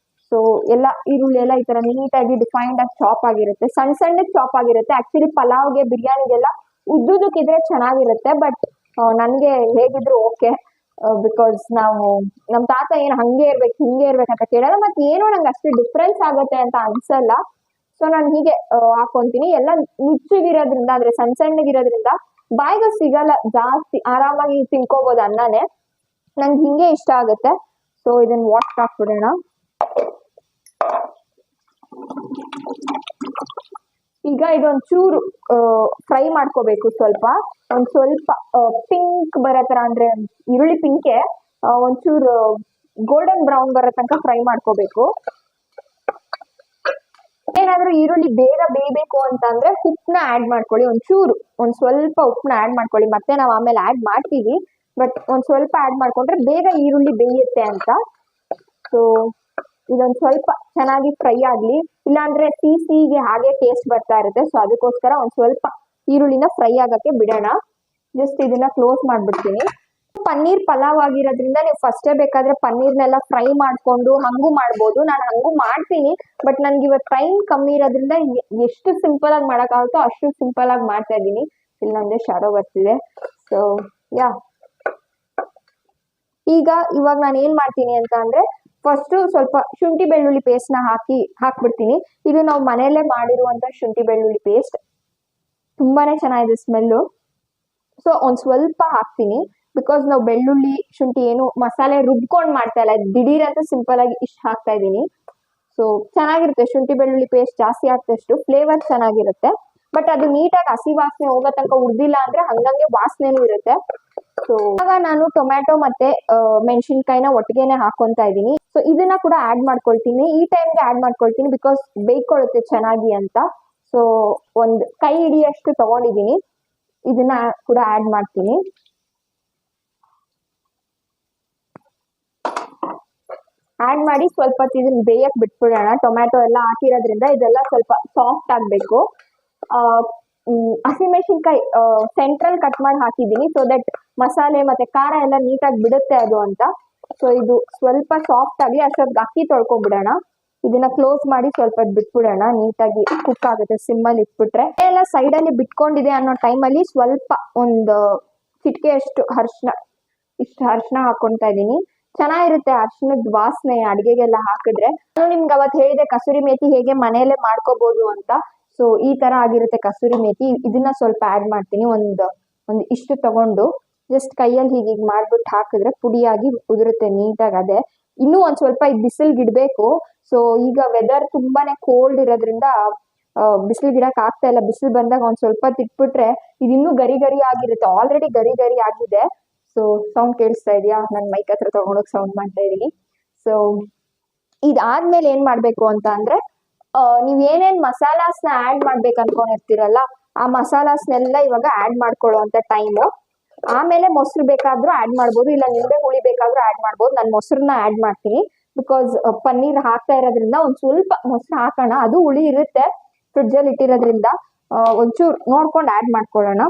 A: ಸೊ ಎಲ್ಲ ಈರುಳ್ಳಿ ಎಲ್ಲ ಈ ತರ ನೀಟಾಗಿ ಡಿಫೈನ್ಡ್ ಆಗಿ ಚಾಪ್ ಆಗಿರುತ್ತೆ, ಸಣ್ಣ ಸಣ್ಣಕ್ಕೆ ಚಾಪ್ ಆಗಿರುತ್ತೆ. ಆಕ್ಚುಲಿ ಪಲಾವ್ಗೆ ಬಿರಿಯಾನಿಗೆಲ್ಲ ಉದ್ದುದಕ್ಕಿದ್ರೆ ಚೆನ್ನಾಗಿರುತ್ತೆ, ಬಟ್ ನನ್ಗೆ ಹೇಗಿದ್ರು ಓಕೆ. ಬಿಕಾಸ್ ನಾವು ನಮ್ ತಾತ ಏನ್ ಹಂಗೆ ಇರ್ಬೇಕು ಹಿಂಗೆ ಇರ್ಬೇಕಂತ ಕೇಳಲ್ಲ, ಮತ್ತೆ ಏನೋ ನಂಗೆ ಅಷ್ಟು ಡಿಫ್ರೆನ್ಸ್ ಆಗತ್ತೆ ಅಂತ ಅನ್ಸಲ್ಲ. ಸೊ ನಾನು ಹೀಗೆ ಹಾಕೊಂತೀನಿ. ಎಲ್ಲ ನುಚ್ಚಗಿರೋದ್ರಿಂದ ಅಂದ್ರೆ ಸಣ್ಣ ಸಣ್ಣಗಿರೋದ್ರಿಂದ ಬಾಯಿಗೆ ಸಿಗಲ್ಲ, ಜಾಸ್ತಿ ಆರಾಮಾಗಿ ತಿನ್ಕೋಬಹುದು ಅನ್ನನೇ. ನಂಗೆ ಹಿಂಗೆ ಇಷ್ಟ ಆಗುತ್ತೆ. ಸೊ ಇದನ್ನ ವಾಶ್ ಹಾಕ್ಬಿಡೋಣ. ಈಗ ಇದೊಂಚೂರು ಫ್ರೈ ಮಾಡ್ಕೋಬೇಕು. ಒಂದ್ ಸ್ವಲ್ಪ ಪಿಂಕ್ ಬರೋ ತರ, ಅಂದ್ರೆ ಈರುಳ್ಳಿ ಪಿಂಕೆ ಒಂಚೂರು ಗೋಲ್ಡನ್ ಬ್ರೌನ್ ಬರೋ ತನಕ ಫ್ರೈ ಮಾಡ್ಕೋಬೇಕು. ಏನಾದ್ರೂ ಈರುಳ್ಳಿ ಬೇಗ ಬೇಯಬೇಕು ಅಂತ ಅಂದ್ರೆ ಉಪ್ಪನ್ನ ಆಡ್ ಮಾಡ್ಕೊಳ್ಳಿ. ಒಂದ್ ಸ್ವಲ್ಪ ಉಪ್ಪನ್ನ ಆಡ್ ಮಾಡ್ಕೊಳ್ಳಿ. ಮತ್ತೆ ನಾವು ಆಮೇಲೆ ಆಡ್ ಮಾಡ್ತೀವಿ, ಬಟ್ ಒಂದ್ ಸ್ವಲ್ಪ ಆಡ್ ಮಾಡ್ಕೊಂಡ್ರೆ ಬೇಗ ಈರುಳ್ಳಿ ಬೇಯುತ್ತೆ ಅಂತ. ಸೊ ಇದೊಂದ್ ಸ್ವಲ್ಪ ಚೆನ್ನಾಗಿ ಫ್ರೈ ಆಗ್ಲಿ, ಇಲ್ಲಾಂದ್ರೆ ಸಿಹಿಗೆ ಹಾಗೆ ಟೇಸ್ಟ್ ಬರ್ತಾ ಇರುತ್ತೆ. ಸೊ ಅದಕ್ಕೋಸ್ಕರ ಒಂದ್ ಸ್ವಲ್ಪ ಈರುಳ್ಳಿನ ಫ್ರೈ ಆಗಕ್ಕೆ ಬಿಡೋಣ. ಜಸ್ಟ್ ಇದನ್ನ ಕ್ಲೋಸ್ ಮಾಡ್ಬಿಡ್ತೀನಿ. ಪನ್ನೀರ್ ಪಲಾವ್ ಆಗಿರೋದ್ರಿಂದ ನೀವು ಫಸ್ಟೇ ಬೇಕಾದ್ರೆ ಪನ್ನೀರ್ನೆಲ್ಲ ಫ್ರೈ ಮಾಡ್ಕೊಂಡು ಹಂಗೂ ಮಾಡ್ಬೋದು. ನಾನು ಹಂಗೂ ಮಾಡ್ತೀನಿ, ಬಟ್ ನನ್ಗೆ ಇವತ್ತು ಟೈಮ್ ಕಮ್ಮಿ ಇರೋದ್ರಿಂದ ಎಷ್ಟು ಸಿಂಪಲ್ ಆಗಿ ಮಾಡಕ್ಕಾಗುತ್ತೋ ಅಷ್ಟು ಸಿಂಪಲ್ ಆಗಿ ಮಾಡ್ತಾ ಇದ್ದೀನಿ. ಇಲ್ಲಿ ನಂದೇ ಶಾಡೋ ಬರ್ತಿದೆ. ಸೊ ಯಾ, ಇವಾಗ ನಾನು ಏನ್ ಮಾಡ್ತೀನಿ ಅಂತ ಅಂದ್ರೆ ಫಸ್ಟ್ ಸ್ವಲ್ಪ ಶುಂಠಿ ಬೆಳ್ಳುಳ್ಳಿ ಪೇಸ್ಟ್ ನ ಹಾಕ್ಬಿಡ್ತೀನಿ. ಇದು ನಾವು ಮನೆಯಲ್ಲೇ ಮಾಡಿರುವಂತ ಶುಂಠಿ ಬೆಳ್ಳುಳ್ಳಿ ಪೇಸ್ಟ್, ತುಂಬಾನೇ ಚೆನ್ನಾಗಿದೆ ಸ್ಮೆಲ್ಲು. ಸೊ ಒಂದ್ ಸ್ವಲ್ಪ ಹಾಕ್ತೀನಿ, ಬಿಕಾಸ್ ನಾವು ಬೆಳ್ಳುಳ್ಳಿ ಶುಂಠಿ ಏನು ಮಸಾಲೆ ರುಬ್ಕೊಂಡ್ ಮಾಡ್ತಾ ಇಲ್ಲ, ದಿಢೀರ್ ಅಂತ ಸಿಂಪಲ್ ಆಗಿ ಇಷ್ಟ ಹಾಕ್ತಾ ಇದ್ದೀನಿ. ಸೊ ಚೆನ್ನಾಗಿರುತ್ತೆ. ಶುಂಠಿ ಬೆಳ್ಳುಳ್ಳಿ ಪೇಸ್ಟ್ ಜಾಸ್ತಿ ಹಾಕ್ದಷ್ಟು ಫ್ಲೇವರ್ ಚೆನ್ನಾಗಿರುತ್ತೆ. ಬಟ್ ಅದು ನೀಟಾಗಿ ಹಸಿ ವಾಸನೆ ಹೋಗೋ ತನಕ ಉರ್ದಿಲ್ಲ ಅಂದ್ರೆ ಹಂಗಂಗೆ ವಾಸನೆನೂ ಇರುತ್ತೆ. ಸೊ ಇವಾಗ ನಾನು ಟೊಮ್ಯಾಟೊ ಮತ್ತೆ ಮೆಣಸಿನ್ಕಾಯಿನ ಒಟ್ಟಿಗೆನೆ ಹಾಕೊಂತಾ ಇದ್ದೀನಿ. ಸೊ ಇದನ್ನ ಕೂಡ ಆಡ್ ಮಾಡ್ಕೊಳ್ತೀನಿ. ಈ ಟೈಮ್ಗೆ ಆಡ್ ಮಾಡ್ಕೊಳ್ತೀನಿ ಬಿಕಾಸ್ ಬೇಯ್ಕೊಳ್ಳುತ್ತೆ ಚೆನ್ನಾಗಿ ಅಂತ. ಸೊ ಒಂದ್ ಕೈ ಹಿಡಿಯಷ್ಟು ತಗೊಂಡಿದ್ದೀನಿ, ಇದನ್ನ ಕೂಡ ಆಡ್ ಮಾಡ್ತೀನಿ. ಆಡ್ ಮಾಡಿ ಸ್ವಲ್ಪ ಇದನ್ನ ಬೇಯಕ್ ಬಿಟ್ಬಿಡೋಣ. ಟೊಮ್ಯಾಟೊ ಎಲ್ಲ ಹಾಕಿರೋದ್ರಿಂದ ಇದೆಲ್ಲ ಸ್ವಲ್ಪ ಸಾಫ್ಟ್ ಆಗ್ಬೇಕು. ಹಸಿಮೆಣಸಿನ್ಕಾಯಿ ಸೆಂಟ್ರಲ್ ಕಟ್ ಮಾಡಿ ಹಾಕಿದ್ದೀನಿ, ಸೊ ದಟ್ ಮಸಾಲೆ ಮತ್ತೆ ಖಾರ ಎಲ್ಲ ನೀಟಾಗಿ ಬಿಡುತ್ತೆ ಅದು ಅಂತ. ಸೊ ಇದು ಸ್ವಲ್ಪ ಸಾಫ್ಟ್ ಆಗಿ ಅಷ್ಟೊತ್ತಿಗೆ ಅಕ್ಕಿ ತೊಳ್ಕೊಂಡ್ಬಿಡೋಣ. ಇದನ್ನ ಕ್ಲೋಸ್ ಮಾಡಿ ಸ್ವಲ್ಪ ಬಿಟ್ಬಿಡೋಣ, ನೀಟಾಗಿ ಕುಕ್ ಆಗುತ್ತೆ ಸಿಮ್ಮಲ್ಲಿ ಇಟ್ಬಿಟ್ರೆ. ಎಲ್ಲ ಸೈಡ್ ಅಲ್ಲಿ ಬಿಟ್ಕೊಂಡಿದೆ ಅನ್ನೋ ಟೈಮಲ್ಲಿ ಸ್ವಲ್ಪ ಒಂದು ಚಿಟಿಕೆ ಅಷ್ಟು ಅರ್ಶಿನ ಹಾಕೊಂತಾ ಇದೀನಿ. ಚೆನ್ನಾಗಿರುತ್ತೆ ಅರ್ಶಿನದ ವಾಸನೆ ಅಡಿಗೆಗೆಲ್ಲ ಹಾಕಿದ್ರೆ. ನಾನು ನಿಮ್ಗೆ ಅವತ್ತು ಹೇಳಿದೆ ಕಸೂರಿ ಮೇಥಿ ಹೇಗೆ ಮನೆಯಲ್ಲೇ ಮಾಡ್ಕೋಬಹುದು ಅಂತ. ಸೊ ಈ ತರ ಆಗಿರುತ್ತೆ ಕಸೂರಿ ಮೇಥಿ. ಇದನ್ನ ಸ್ವಲ್ಪ ಆಡ್ ಮಾಡ್ತೀನಿ. ಒಂದು ಇಷ್ಟು ತಗೊಂಡು ಜಸ್ಟ್ ಕೈಯಲ್ಲಿ ಹೀಗೆ ಮಾಡ್ಬಿಟ್ಟು ಹಾಕಿದ್ರೆ ಪುಡಿಯಾಗಿ ಉದುರುತ್ತೆ ನೀಟಾಗಿ. ಅದೇ ಇನ್ನೂ ಒಂದ್ ಸ್ವಲ್ಪ ಬಿಸಿಲ್ಗೆ ಇಡ್ಬೇಕು. ಸೊ ಈಗ ವೆದರ್ ತುಂಬಾನೇ ಕೋಲ್ಡ್ ಇರೋದ್ರಿಂದ ಬಿಸಿಲ್ಗೆ ಇಡಕ್ ಆಗ್ತಾ ಇಲ್ಲ. ಬಿಸಿಲು ಬಂದಾಗ ಒಂದ್ ಸ್ವಲ್ಪ ತಿಟ್ಬಿಟ್ರೆ ಇದು ಇನ್ನೂ ಗರಿ ಗರಿ ಆಗಿರುತ್ತೆ. ಆಲ್ರೆಡಿ ಗರಿ ಗರಿ ಆಗಿದೆ. ಸೊ ಸೌಂಡ್ ಕೇಳಿಸ್ತಾ ಇದೆಯಾ? ನನ್ ಮೈಕ್ ಹತ್ರ ತಗೊಂಡೋಗಿ ಸೌಂಡ್ ಮಾಡ್ತಾ ಇದೀನಿ. ಸೊ ಇದಾದ್ಮೇಲೆ ಏನ್ ಮಾಡ್ಬೇಕು ಅಂತ ಅಂದ್ರೆ ನೀವ್ ಏನೇನ್ ಮಸಾಲಾಸ್ನ ಆಡ್ ಮಾಡ್ಬೇಕು ಅನ್ಕೊಂಡಿರ್ತೀರಲ್ಲ, ಆ ಮಸಾಲಾಸ್ನೆಲ್ಲ ಇವಾಗ ಆಡ್ ಮಾಡ್ಕೊಳ್ಳುವಂತ ಟೈಮು. ಆಮೇಲೆ ಮೊಸರು ಬೇಕಾದ್ರೂ ಆಡ್ ಮಾಡ್ಬೋದು, ಇಲ್ಲ ನಿಂಬೆ ಹುಳಿ ಬೇಕಾದ್ರೂ ಆಡ್ ಮಾಡ್ಬೋದು. ನಾನು ಮೊಸರನ್ನ ಆಡ್ ಮಾಡ್ತೀನಿ ಬಿಕಾಸ್ ಪನ್ನೀರ್ ಹಾಕ್ತಾ ಇರೋದ್ರಿಂದ ಒಂದ್ ಸ್ವಲ್ಪ ಮೊಸರು ಹಾಕೋಣ. ಅದು ಹುಳಿ ಇರುತ್ತೆ ಫ್ರಿಡ್ಜ್ ಅಲ್ಲಿ ಇಟ್ಟಿರೋದ್ರಿಂದ. ಒಂಚೂರು ನೋಡ್ಕೊಂಡು ಆಡ್ ಮಾಡ್ಕೊಳ್ಳೋಣ.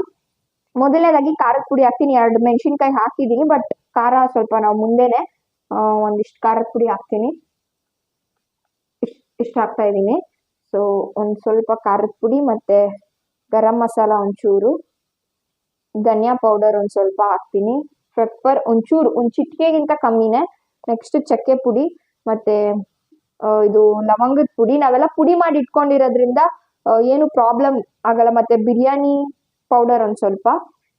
A: ಮೊದಲನೇದಾಗಿ ಖಾರದ ಪುಡಿ ಹಾಕ್ತೀನಿ. 2 ಮೆಣಸಿನ್ಕಾಯಿ ಹಾಕಿದೀನಿ, ಬಟ್ ಖಾರ ಸ್ವಲ್ಪ ನಾವು ಮುಂದೆನೆ ಒಂದಿಷ್ಟು ಖಾರದ ಪುಡಿ ಹಾಕ್ತೀನಿ. ಇಷ್ಟು ಹಾಕ್ತಾ ಇದ್ದೀನಿ. ಸೊ ಒಂದ್ ಸ್ವಲ್ಪ ಖಾರದ ಪುಡಿ ಮತ್ತೆ ಗರಂ ಮಸಾಲ ಒಂಚೂರು, ಧನಿಯಾ ಪೌಡರ್ ಒಂದ್ ಸ್ವಲ್ಪ ಹಾಕ್ತೀನಿ, ಪೆಪ್ಪರ್ ಒಂಚೂರು, ಒಂದ್ ಚಿಟಿಕೆಗಿಂತ ಕಮ್ಮಿನೇ. ನೆಕ್ಸ್ಟ್ ಚಕ್ಕೆ ಪುಡಿ ಮತ್ತೆ ಇದು ಲವಂಗದ ಪುಡಿ. ನಾವೆಲ್ಲ ಪುಡಿ ಮಾಡಿ ಇಟ್ಕೊಂಡಿರೋದ್ರಿಂದ ಏನು ಪ್ರಾಬ್ಲಮ್ ಆಗಲ್ಲ. ಮತ್ತೆ ಬಿರಿಯಾನಿ ಪೌಡರ್ ಒಂದ್ ಸ್ವಲ್ಪ,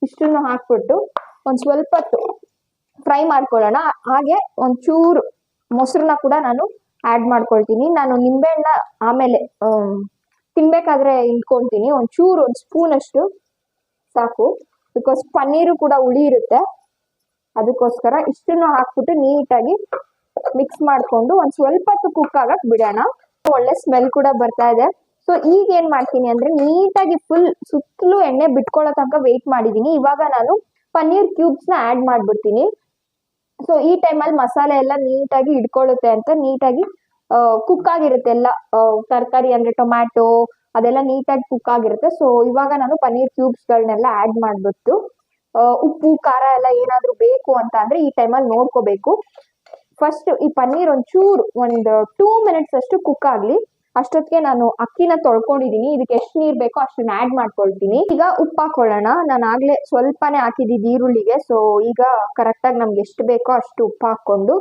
A: ಇಷ್ಟನ್ನು ಹಾಕ್ಬಿಟ್ಟು ಒಂದ್ ಸ್ವಲ್ಪ ಫ್ರೈ ಮಾಡ್ಕೊಳ್ಳೋಣ. ಹಾಗೆ ಒಂಚೂರು ಮೊಸರನ್ನ ಕೂಡ ನಾನು ಆಡ್ ಮಾಡ್ಕೊಳ್ತೀನಿ. ನಾನು ನಿಂಬೆಹಣ್ಣ ಆಮೇಲೆ ತಿನ್ಬೇಕಾದ್ರೆ ಇಟ್ಕೊಂತೀನಿ. ಒಂದ್ ಸ್ಪೂನ್ ಅಷ್ಟು ಸಾಕು, ಬಿಕಾಸ್ ಪನ್ನೀರು ಕೂಡ ಹುಳಿ ಇರುತ್ತೆ. ಅದಕ್ಕೋಸ್ಕರ ಇಷ್ಟನ್ನು ಹಾಕ್ಬಿಟ್ಟು ನೀಟಾಗಿ ಮಿಕ್ಸ್ ಮಾಡ್ಕೊಂಡು ಒಂದ್ ಸ್ವಲ್ಪ ಕುಕ್ ಆಗಕ್ ಬಿಡೋಣ. ಒಳ್ಳೆ ಸ್ಮೆಲ್ ಕೂಡ ಬರ್ತಾ ಇದೆ. ಸೊ ಈಗ ಏನ್ ಮಾಡ್ತೀನಿ ಅಂದ್ರೆ ನೀಟಾಗಿ ಫುಲ್ ಸುತ್ತಲೂ ಎಣ್ಣೆ ಬಿಟ್ಕೊಳ್ಳೋ ತನಕ ವೇಟ್ ಮಾಡಿದೀನಿ. ಇವಾಗ ನಾನು ಪನ್ನೀರ್ ಕ್ಯೂಬ್ಸ್ನ ಆ್ಯಡ್ ಮಾಡಿಬಿಡ್ತೀನಿ. ಸೊ ಈ ಟೈಮಲ್ಲಿ ಮಸಾಲೆ ಎಲ್ಲ ನೀಟಾಗಿ ಹಿಡ್ಕೊಳ್ಳುತ್ತೆ ಅಂತ ನೀಟಾಗಿ ಕುಕ್ ಆಗಿರುತ್ತೆ ಎಲ್ಲ ತರಕಾರಿ ಅಂದರೆ ಟೊಮ್ಯಾಟೊ ಅದೆಲ್ಲ ನೀಟಾಗಿ ಕುಕ್ ಆಗಿರುತ್ತೆ. ಸೊ ಇವಾಗ ನಾನು ಪನ್ನೀರ್ ಕ್ಯೂಬ್ಸ್ಗಳನ್ನೆಲ್ಲ ಆ್ಯಡ್ ಮಾಡಿಬಿಟ್ಟು ಉಪ್ಪು ಖಾರ ಎಲ್ಲ ಏನಾದರೂ ಬೇಕು ಅಂತ ಅಂದರೆ ಈ ಟೈಮಲ್ಲಿ ನೋಡ್ಕೋಬೇಕು. ಫಸ್ಟ್ ಈ ಪನ್ನೀರ್ ಒಂಚೂರು ಒಂದು 2 ಮಿನಿಟ್ಸ್ ಅಷ್ಟು ಕುಕ್ ಆಗಲಿ. ಅಷ್ಟೊತ್ತಿಗೆ ನಾನು ಅಕ್ಕಿನ ತೊಳ್ಕೊಂಡಿದ್ದೀನಿ. ಇದಕ್ಕೆ ಎಷ್ಟು ನೀರು ಬೇಕೋ ಅಷ್ಟನ್ನ ಆ್ಯಡ್ ಮಾಡ್ಕೊಳ್ತೀನಿ. ಈಗ ಉಪ್ಪು ಹಾಕೊಳ್ಳೋಣ. ನಾನು ಆಗಲೇ ಸ್ವಲ್ಪನೇ ಹಾಕಿದ್ದೀನಿ ಈರುಳ್ಳಿಗೆ. ಸೊ ಈಗ ಕರೆಕ್ಟಾಗಿ ನಮ್ಗೆ ಎಷ್ಟು ಬೇಕೋ ಅಷ್ಟು ಉಪ್ಪು ಹಾಕ್ಕೊಂಡು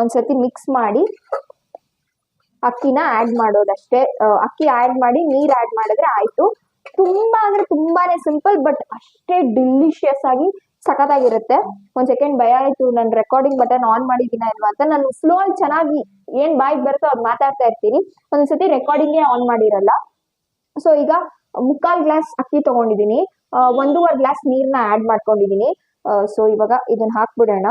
A: ಒಂದ್ಸತಿ ಮಿಕ್ಸ್ ಮಾಡಿ ಅಕ್ಕಿನ ಆ್ಯಡ್ ಮಾಡೋದಷ್ಟೇ. ಅಕ್ಕಿ ಆ್ಯಡ್ ಮಾಡಿ ನೀರು ಆ್ಯಡ್ ಮಾಡಿದ್ರೆ ಆಯಿತು. ತುಂಬ ಅಂದರೆ ತುಂಬಾನೇ ಸಿಂಪಲ್, ಬಟ್ ಅಷ್ಟೇ ಡಿಲಿಷಿಯಸ್ ಆಗಿ ಸಖತ್ತಾಗಿರುತ್ತೆ. ಒಂದು ಸೆಕೆಂಡ್ ಭಯ ಆಯಿತು, ನಾನು ರೆಕಾರ್ಡಿಂಗ್ ಬಟನ್ ಆನ್ ಮಾಡಿದ್ದೀನ ಇಲ್ವಾ ಅಂತ. ನಾನು ಫ್ಲೋ ಅಲ್ಲಿ ಚೆನ್ನಾಗಿ ಏನು ಬಾಯಿಗೆ ಬರುತ್ತೋ ಅದು ಮಾತಾಡ್ತಾ ಇರ್ತೀನಿ, ಒಂದ್ಸತಿ ರೆಕಾರ್ಡಿಂಗೇ ಆನ್ ಮಾಡಿರಲ್ಲ. ಸೊ ಈಗ 3/4 ಗ್ಲಾಸ್ ಅಕ್ಕಿ ತೊಗೊಂಡಿದ್ದೀನಿ, 1.5 ಗ್ಲಾಸ್ ನೀರನ್ನ ಆ್ಯಡ್ ಮಾಡ್ಕೊಂಡಿದ್ದೀನಿ. ಸೊ ಇವಾಗ ಇದನ್ನ ಹಾಕ್ಬಿಡೋಣ.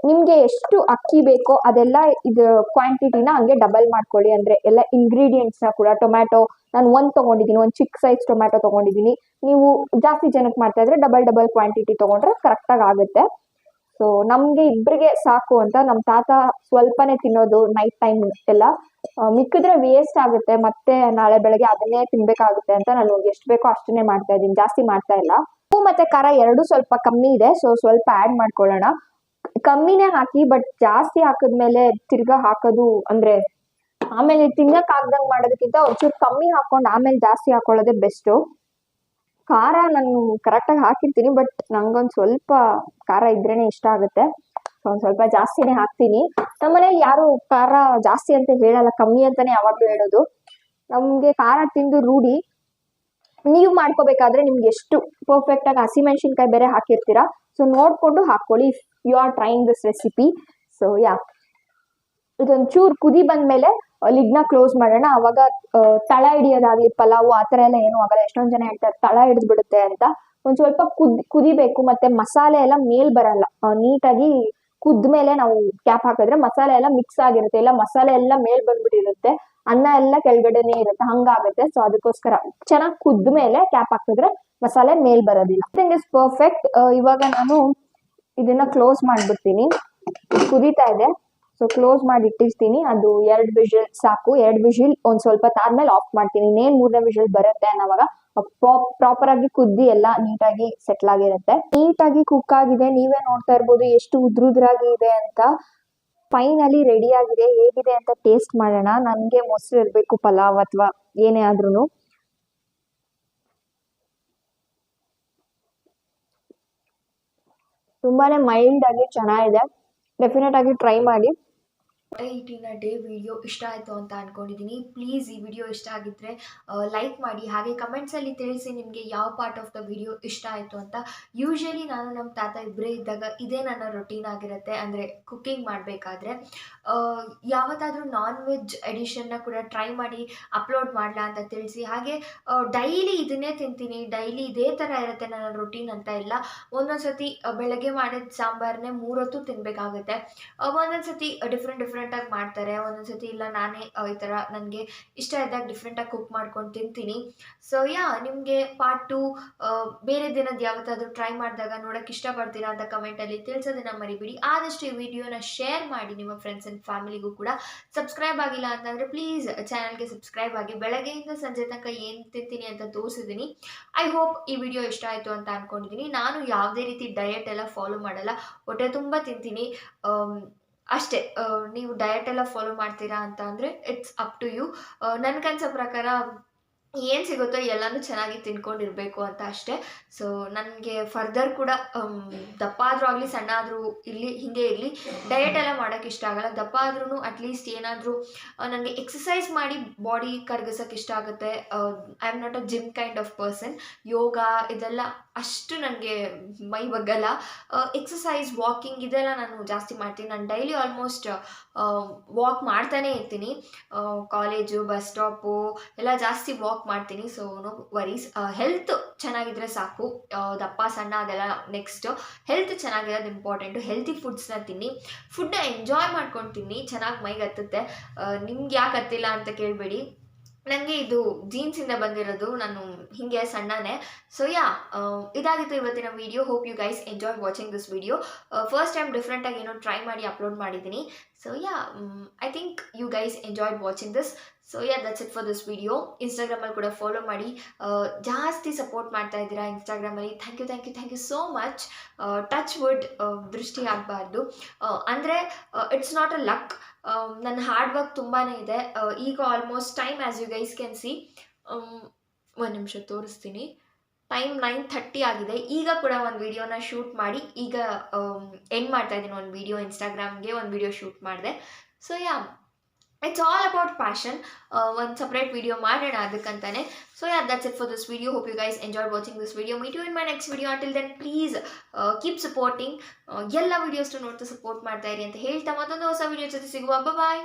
A: ನಿಮಗೆ ಎಷ್ಟು ಅಕ್ಕಿ ಬೇಕೋ ಅದೆಲ್ಲ ಇದು ಕ್ವಾಂಟಿಟಿನ ಹಂಗೆ ಡಬಲ್ ಮಾಡ್ಕೊಳ್ಳಿ. ಅಂದರೆ ಎಲ್ಲ ಇಂಗ್ರೀಡಿಯೆಂಟ್ಸ್ನ ಕೂಡ ಟೊಮ್ಯಾಟೊ ನಾನು 1 ತೊಗೊಂಡಿದ್ದೀನಿ, ಒಂದು ಚಿಕ್ಕ ಸೈಜ್ ಟೊಮ್ಯಾಟೊ ತೊಗೊಂಡಿದ್ದೀನಿ. ನೀವು ಜಾಸ್ತಿ ಜನಕ್ಕೆ ಮಾಡ್ತಾ ಇದ್ರೆ ಡಬಲ್ ಕ್ವಾಂಟಿಟಿ ತೊಗೊಂಡ್ರೆ ಕರೆಕ್ಟಾಗಿ ಆಗುತ್ತೆ. ಸೊ ನಮಗೆ ಇಬ್ಬರಿಗೆ ಸಾಕು ಅಂತ ನಮ್ಮ ತಾತ ಸ್ವಲ್ಪನೇ ತಿನ್ನೋದು ನೈಟ್ ಟೈಮ್ ಎಲ್ಲ, ಮಿಕ್ಕಿದ್ರೆ ವೇಸ್ಟ್ ಆಗುತ್ತೆ, ಮತ್ತೆ ನಾಳೆ ಬೆಳಗ್ಗೆ ಅದನ್ನೇ ತಿನ್ಬೇಕಾಗುತ್ತೆ ಅಂತ ನಾನು ಎಷ್ಟು ಬೇಕೋ ಅಷ್ಟನ್ನೇ ಮಾಡ್ತಾ ಇದ್ದೀನಿ, ಜಾಸ್ತಿ ಮಾಡ್ತಾ ಇಲ್ಲ. ಉಪ್ಪು ಮತ್ತು ಖಾರ ಎರಡೂ ಸ್ವಲ್ಪ ಕಮ್ಮಿ ಇದೆ, ಸೊ ಸ್ವಲ್ಪ ಆ್ಯಡ್ ಮಾಡ್ಕೊಳ್ಳೋಣ. ಕಮ್ಮಿನೇ ಹಾಕಿ, ಬಟ್ ಜಾಸ್ತಿ ಹಾಕಿದ್ಮೇಲೆ ತಿರ್ಗಾ ಹಾಕೋದು ಅಂದರೆ ಆಮೇಲೆ ತಿನ್ನಕ್ ಆಗ್ದಂಗೆ ಮಾಡೋದಕ್ಕಿಂತ ಒಂಚೂರು ಕಮ್ಮಿ ಹಾಕೊಂಡು ಆಮೇಲೆ ಜಾಸ್ತಿ ಹಾಕೊಳ್ಳೋದೇ ಬೆಸ್ಟು. ಖಾರ ನಾನು ಕರೆಕ್ಟಾಗಿ ಹಾಕಿರ್ತೀನಿ, ಬಟ್ ನಂಗೊಂದು ಸ್ವಲ್ಪ ಖಾರ ಇದ್ರೇನೆ ಇಷ್ಟ ಆಗುತ್ತೆ. ಒಂದು ಸ್ವಲ್ಪ ಜಾಸ್ತಿನೇ ಹಾಕ್ತೀನಿ. ನಮ್ಮನೇಲಿ ಯಾರು ಖಾರ ಜಾಸ್ತಿ ಅಂತ ಹೇಳಲ್ಲ, ಕಮ್ಮಿ ಅಂತಾನೆ ಯಾವಾಗಲೂ ಹೇಳೋದು. ನಮಗೆ ಖಾರ ತಿಂದು ರೂಢಿ. ನೀವು ಮಾಡ್ಕೋಬೇಕಾದ್ರೆ ನಿಮ್ಗೆ ಎಷ್ಟು ಪರ್ಫೆಕ್ಟಾಗಿ ಹಸಿಮೆಣಸಿನ್ಕಾಯಿ ಬೇರೆ ಹಾಕಿರ್ತೀರಾ, ಸೊ ನೋಡಿಕೊಂಡು ಹಾಕ್ಕೊಳ್ಳಿ if you are trying this recipe. So ಇದೊಂದು ಚೂರು ಕುದಿ ಬಂದಮೇಲೆ ಲಿಡ್ನ ಕ್ಲೋಸ್ ಮಾಡೋಣ. ಅವಾಗ ತಳ ಹಿಡಿಯೋದಾಗ್ಲಿ ಪಲಾವು ಆ ಥರ ಎಲ್ಲ ಏನೂ ಆಗಲ್ಲ. ಎಷ್ಟೊಂದು ಜನ ಹೇಳ್ತಾರೆ ತಳ ಹಿಡಿದು ಬಿಡುತ್ತೆ ಅಂತ. ಒಂದು ಸ್ವಲ್ಪ ಕುದಿಬೇಕು, ಮತ್ತೆ ಮಸಾಲೆ ಎಲ್ಲ ಮೇಲ್ ಬರಲ್ಲ. ನೀಟಾಗಿ ಕುದ್ದ ಮೇಲೆ ನಾವು ಕ್ಯಾಪ್ ಹಾಕಿದ್ರೆ ಮಸಾಲೆ ಎಲ್ಲ ಮಿಕ್ಸ್ ಆಗಿರುತ್ತೆ, ಇಲ್ಲ ಮಸಾಲೆ ಎಲ್ಲ ಮೇಲ್ ಬಂದ್ಬಿಟ್ಟಿರುತ್ತೆ, ಅನ್ನ ಎಲ್ಲ ಕೆಳಗಡೆನೇ ಇರುತ್ತೆ, ಹಂಗಾಗುತ್ತೆ. ಸೊ ಅದಕ್ಕೋಸ್ಕರ ಚೆನ್ನಾಗಿ ಕುದ್ದ ಮೇಲೆ ಕ್ಯಾಪ್ ಹಾಕಿದ್ರೆ ಮಸಾಲೆ ಮೇಲ್ ಬರೋದಿಲ್ಲ. Thing is perfect. ಇವಾಗ ನಾನು ಇದನ್ನ ಕ್ಲೋಸ್ ಮಾಡಿಬಿಡ್ತೀನಿ. ಕುದೀತಾ ಇದೆ, ಸೊ ಕ್ಲೋಸ್ ಮಾಡಿ ಇಟ್ಟಿರ್ತೀನಿ. ಅದು 2 ವಿಷಲ್ ಸಾಕು. 2 ವಿಷಲ್ ಒಂದು ಸ್ವಲ್ಪ ಆದ್ಮೇಲೆ ಆಫ್ ಮಾಡ್ತೀನಿ. ಇನ್ನೇನು 3ನೇ ವಿಷಲ್ ಬರುತ್ತೆ ಅನ್ನೋವಾಗ ಪ್ರಾಪರ್ ಆಗಿ ಕುದ್ದಿ ಎಲ್ಲ ನೀಟಾಗಿ ಸೆಟ್ಲ್ ಆಗಿರುತ್ತೆ. ನೀಟಾಗಿ ಕುಕ್ ಆಗಿದೆ, ನೀವೇ ನೋಡ್ತಾ ಇರ್ಬೋದು ಎಷ್ಟು ಉದ್ರುದ್ರಾಗಿ ಇದೆ ಅಂತ. ಫೈನಲಿ ರೆಡಿ ಆಗಿದೆ. ಹೇಗಿದೆ ಅಂತ ಟೇಸ್ಟ್ ಮಾಡೋಣ. ನನಗೆ ಮೊಸರು ಇರಬೇಕು ಪಲಾವ್ ಅಥವಾ ಏನೇ ಆದ್ರೂ. ತುಂಬಾನೇ ಮೈಲ್ಡ್ ಆಗಿ ಚೆನ್ನಾಗಿದೆ. ಡೆಫಿನೆಟ್ ಆಗಿ ಟ್ರೈ ಮಾಡಿ.
B: ಈಟಿನ ಡೇ ವಿಡಿಯೋ ಇಷ್ಟ ಆಯಿತು ಅಂತ ಅಂದ್ಕೊಂಡಿದ್ದೀನಿ. ಪ್ಲೀಸ್ ಈ ವಿಡಿಯೋ ಇಷ್ಟ ಆಗಿದ್ದರೆ ಲೈಕ್ ಮಾಡಿ, ಹಾಗೆ ಕಮೆಂಟ್ಸಲ್ಲಿ ತಿಳಿಸಿ ನಿಮಗೆ ಯಾವ ಪಾರ್ಟ್ ಆಫ್ ದ ವಿಡಿಯೋ ಇಷ್ಟ ಆಯಿತು ಅಂತ. ಯೂಶ್ವಲಿ ನಾನು ನಮ್ಮ ತಾತ ಇಬ್ಬರೇ ಇದ್ದಾಗ ಇದೇ ನನ್ನ ರೊಟೀನ್ ಆಗಿರುತ್ತೆ. ಅಂದರೆ ಕುಕ್ಕಿಂಗ್ ಮಾಡಬೇಕಾದ್ರೆ ಯಾವತ್ತಾದರೂ ನಾನ್ ವೆಜ್ ಎಡಿಷನ್ನ ಕೂಡ ಟ್ರೈ ಮಾಡಿ ಅಪ್ಲೋಡ್ ಮಾಡಲಾ ಅಂತ ತಿಳಿಸಿ. ಹಾಗೆ ಡೈಲಿ ಇದನ್ನೇ ತಿಂತೀನಿ, ಡೈಲಿ ಇದೇ ಥರ ಇರುತ್ತೆ ನನ್ನ ರೊಟೀನ್ ಅಂತ ಇಲ್ಲ. ಒಂದೊಂದು ಸತಿ ಬೆಳಗ್ಗೆ ಮಾಡಿದ ಸಾಂಬಾರನ್ನೇ 3 ಹೊತ್ತು ತಿನ್ನಬೇಕಾಗುತ್ತೆ. ಒಂದೊಂದು ಸತಿ ಡಿಫ್ರೆಂಟಾಗಿ ಮಾಡ್ತಾರೆ, ಒಂದೊಂದು ಸತಿ ಇಲ್ಲ ನಾನೇ ಈ ಥರ ನನಗೆ ಇಷ್ಟ ಇದ್ದಾಗ ಡಿಫ್ರೆಂಟಾಗಿ ಕುಕ್ ಮಾಡ್ಕೊಂಡು ತಿಂತೀನಿ. ಸೊ ನಿಮಗೆ ಪಾರ್ಟ್ 2 ಬೇರೆ ದಿನದ ಯಾವತ್ತಾದರೂ ಟ್ರೈ ಮಾಡಿದಾಗ ನೋಡೋಕ್ಕೆ ಇಷ್ಟಪಡ್ತೀರಾ ಅಂತ ಕಮೆಂಟಲ್ಲಿ ತಿಳಿಸೋದನ್ನ ಮರಿಬೇಡಿ. ಆದಷ್ಟು ಈ ವಿಡಿಯೋನ ಶೇರ್ ಮಾಡಿ ನಿಮ್ಮ ಫ್ರೆಂಡ್ಸ್ ಆ್ಯಂಡ್ ಫ್ಯಾಮಿಲಿಗೂ ಕೂಡ. ಸಬ್ಸ್ಕ್ರೈಬ್ ಆಗಿಲ್ಲ ಅಂತಂದರೆ ಪ್ಲೀಸ್ ಚಾನಲ್ಗೆ ಸಬ್ಸ್ಕ್ರೈಬ್ ಆಗಿ. ಬೆಳಗ್ಗೆಯಿಂದ ಸಂಜೆ ತನಕ ಏನು ತಿಂತೀನಿ ಅಂತ ತೋರಿಸಿದ್ದೀನಿ. ಐ ಹೋಪ್ ಈ ವಿಡಿಯೋ ಇಷ್ಟ ಆಯಿತು ಅಂತ ಅಂದ್ಕೊಂಡಿದ್ದೀನಿ. ನಾನು ಯಾವುದೇ ರೀತಿ ಡಯಟ್ ಎಲ್ಲ ಫಾಲೋ ಮಾಡಲ್ಲ, ಹೊಟ್ಟೆ ತುಂಬ ತಿಂತೀನಿ ಅಷ್ಟೇ. ನೀವು ಡಯಟ್ ಎಲ್ಲ ಫಾಲೋ ಮಾಡ್ತೀರಾ ಅಂತ ಅಂದರೆ ಇಟ್ಸ್ ಅಪ್ ಟು ಯು. ನನಗನ್ಸೋ ಪ್ರಕಾರ ಏನು ಸಿಗುತ್ತೋ ಎಲ್ಲನೂ ಚೆನ್ನಾಗಿ ತಿನ್ಕೊಂಡಿರಬೇಕು ಅಂತ ಅಷ್ಟೇ. ಸೊ ನನಗೆ ಫರ್ದರ್ ಕೂಡ ದಪ್ಪ ಆದರೂ ಆಗಲಿ ಸಣ್ಣ ಆದರೂ ಇರಲಿ ಹೀಗೆ ಇರಲಿ ಡಯಟ್ ಎಲ್ಲ ಮಾಡೋಕ್ಕೆ ಇಷ್ಟ ಆಗಲ್ಲ. ದಪ್ಪ ಆದ್ರೂ ಅಟ್ಲೀಸ್ಟ್ ಏನಾದರೂ ನನಗೆ ಎಕ್ಸಸೈಸ್ ಮಾಡಿ ಬಾಡಿ ಕರಗಿಸೋಕ್ಕೆ ಇಷ್ಟ ಆಗುತ್ತೆ. I am not a gym kind of person. Yoga ಇದೆಲ್ಲ ಅಷ್ಟು ನನಗೆ ಮೈ ಬಗ್ಗಲ್ಲ. ಎಕ್ಸಸೈಸ್ ವಾಕಿಂಗ್ ಇದೆಲ್ಲ ನಾನು ಜಾಸ್ತಿ ಮಾಡ್ತೀನಿ. ನಾನು ಡೈಲಿ ಆಲ್ಮೋಸ್ಟ್ ವಾಕ್ ಮಾಡ್ತಾನೇ ಇರ್ತೀನಿ. ಕಾಲೇಜು ಬಸ್ ಸ್ಟಾಪು ಎಲ್ಲ ಜಾಸ್ತಿ ವಾಕ್ ಮಾಡ್ತೀನಿ. So no worries. ಹೆಲ್ತ್ ಚೆನ್ನಾಗಿದ್ರೆ ಸಾಕು. ದಪ್ಪ ಸಣ್ಣ ಅದೆಲ್ಲ ನೆಕ್ಸ್ಟ್. ಹೆಲ್ತ್ ಚೆನ್ನಾಗಿರೋದು ಇಂಪಾರ್ಟೆಂಟು. ಹೆಲ್ತಿ ಫುಡ್ಸ್ನ ತಿನ್ನಿ, ಫುಡ್ನ ಎಂಜಾಯ್ ಮಾಡ್ಕೊಂಡು ತಿನ್ನಿ, ಚೆನ್ನಾಗಿ ಮೈಗೆ ಹತ್ತುತ್ತೆ. ನಿಮ್ಗೆ ಯಾಕೆ ಹತ್ತಿಲ್ಲ ಅಂತ ಕೇಳಬೇಡಿ. ನನಗೆ ಇದು ಜೀನ್ಸಿಂದ ಬಂದಿರೋದು. ನಾನು ಹೀಗೆ ಸಣ್ಣನೇ. ಸೊ ಇದಾಗಿತ್ತು ಇವತ್ತಿನ video. Hope you guys enjoy watching this video. First time ಡಿಫ್ರೆಂಟಾಗಿ ಏನೋ ಟ್ರೈ ಮಾಡಿ ಅಪ್ಲೋಡ್ ಮಾಡಿದ್ದೀನಿ. So I think you guys enjoyed watching this. So that's it for this video. ಇನ್ಸ್ಟಾಗ್ರಾಮಲ್ಲಿ ಕೂಡ ಫಾಲೋ ಮಾಡಿ. ಜಾಸ್ತಿ ಸಪೋರ್ಟ್ ಮಾಡ್ತಾ ಇದ್ದೀರಾ ಇನ್ಸ್ಟಾಗ್ರಾಮಲ್ಲಿ. Thank you so much. Touch wood ದೃಷ್ಟಿ ಆಗಬಾರ್ದು. ಅಂದರೆ ಇಟ್ಸ್ ನಾಟ್ ಅ ಲಕ್. ನನ್ನ ಹಾರ್ಡ್ ವರ್ಕ್ ತುಂಬಾ ಇದೆ. ಈಗ almost time as you guys can see, ಒಂದು ನಿಮಿಷ ತೋರಿಸ್ತೀನಿ. ಟೈಮ್ 9:30 ಆಗಿದೆ. ಈಗ ಕೂಡ ಒಂದು ವಿಡಿಯೋನ ಶೂಟ್ ಮಾಡಿ ಈಗ ಎಂಡ್ ಮಾಡ್ತಾ ಇದ್ದೀನಿ. ಒಂದು ವಿಡಿಯೋ ಇನ್ಸ್ಟಾಗ್ರಾಮ್ಗೆ ಒಂದು ವಿಡಿಯೋ ಶೂಟ್ ಮಾಡಿದೆ. So it's all about passion. ಒಂದು ಸಪ್ರೇಟ್ ವಿಡಿಯೋ ಮಾಡೋಣ ಅದಕ್ಕಂತಾನೆ. So that's it for this video. Hope you guys enjoy watching this video. Meet you in my next video. Until then please keep supporting. ಎಲ್ಲ ವಿಡಿಯೋಸ್ನು ನೋಡ್ತಾ ಸಪೋರ್ಟ್ ಮಾಡ್ತಾ ಇರಿ ಅಂತ ಹೇಳ್ತಾ ಮತ್ತೊಂದು ಹೊಸ ವಿಡಿಯೋ ಜೊತೆ ಸಿಗುವ. ಬಾಯ್.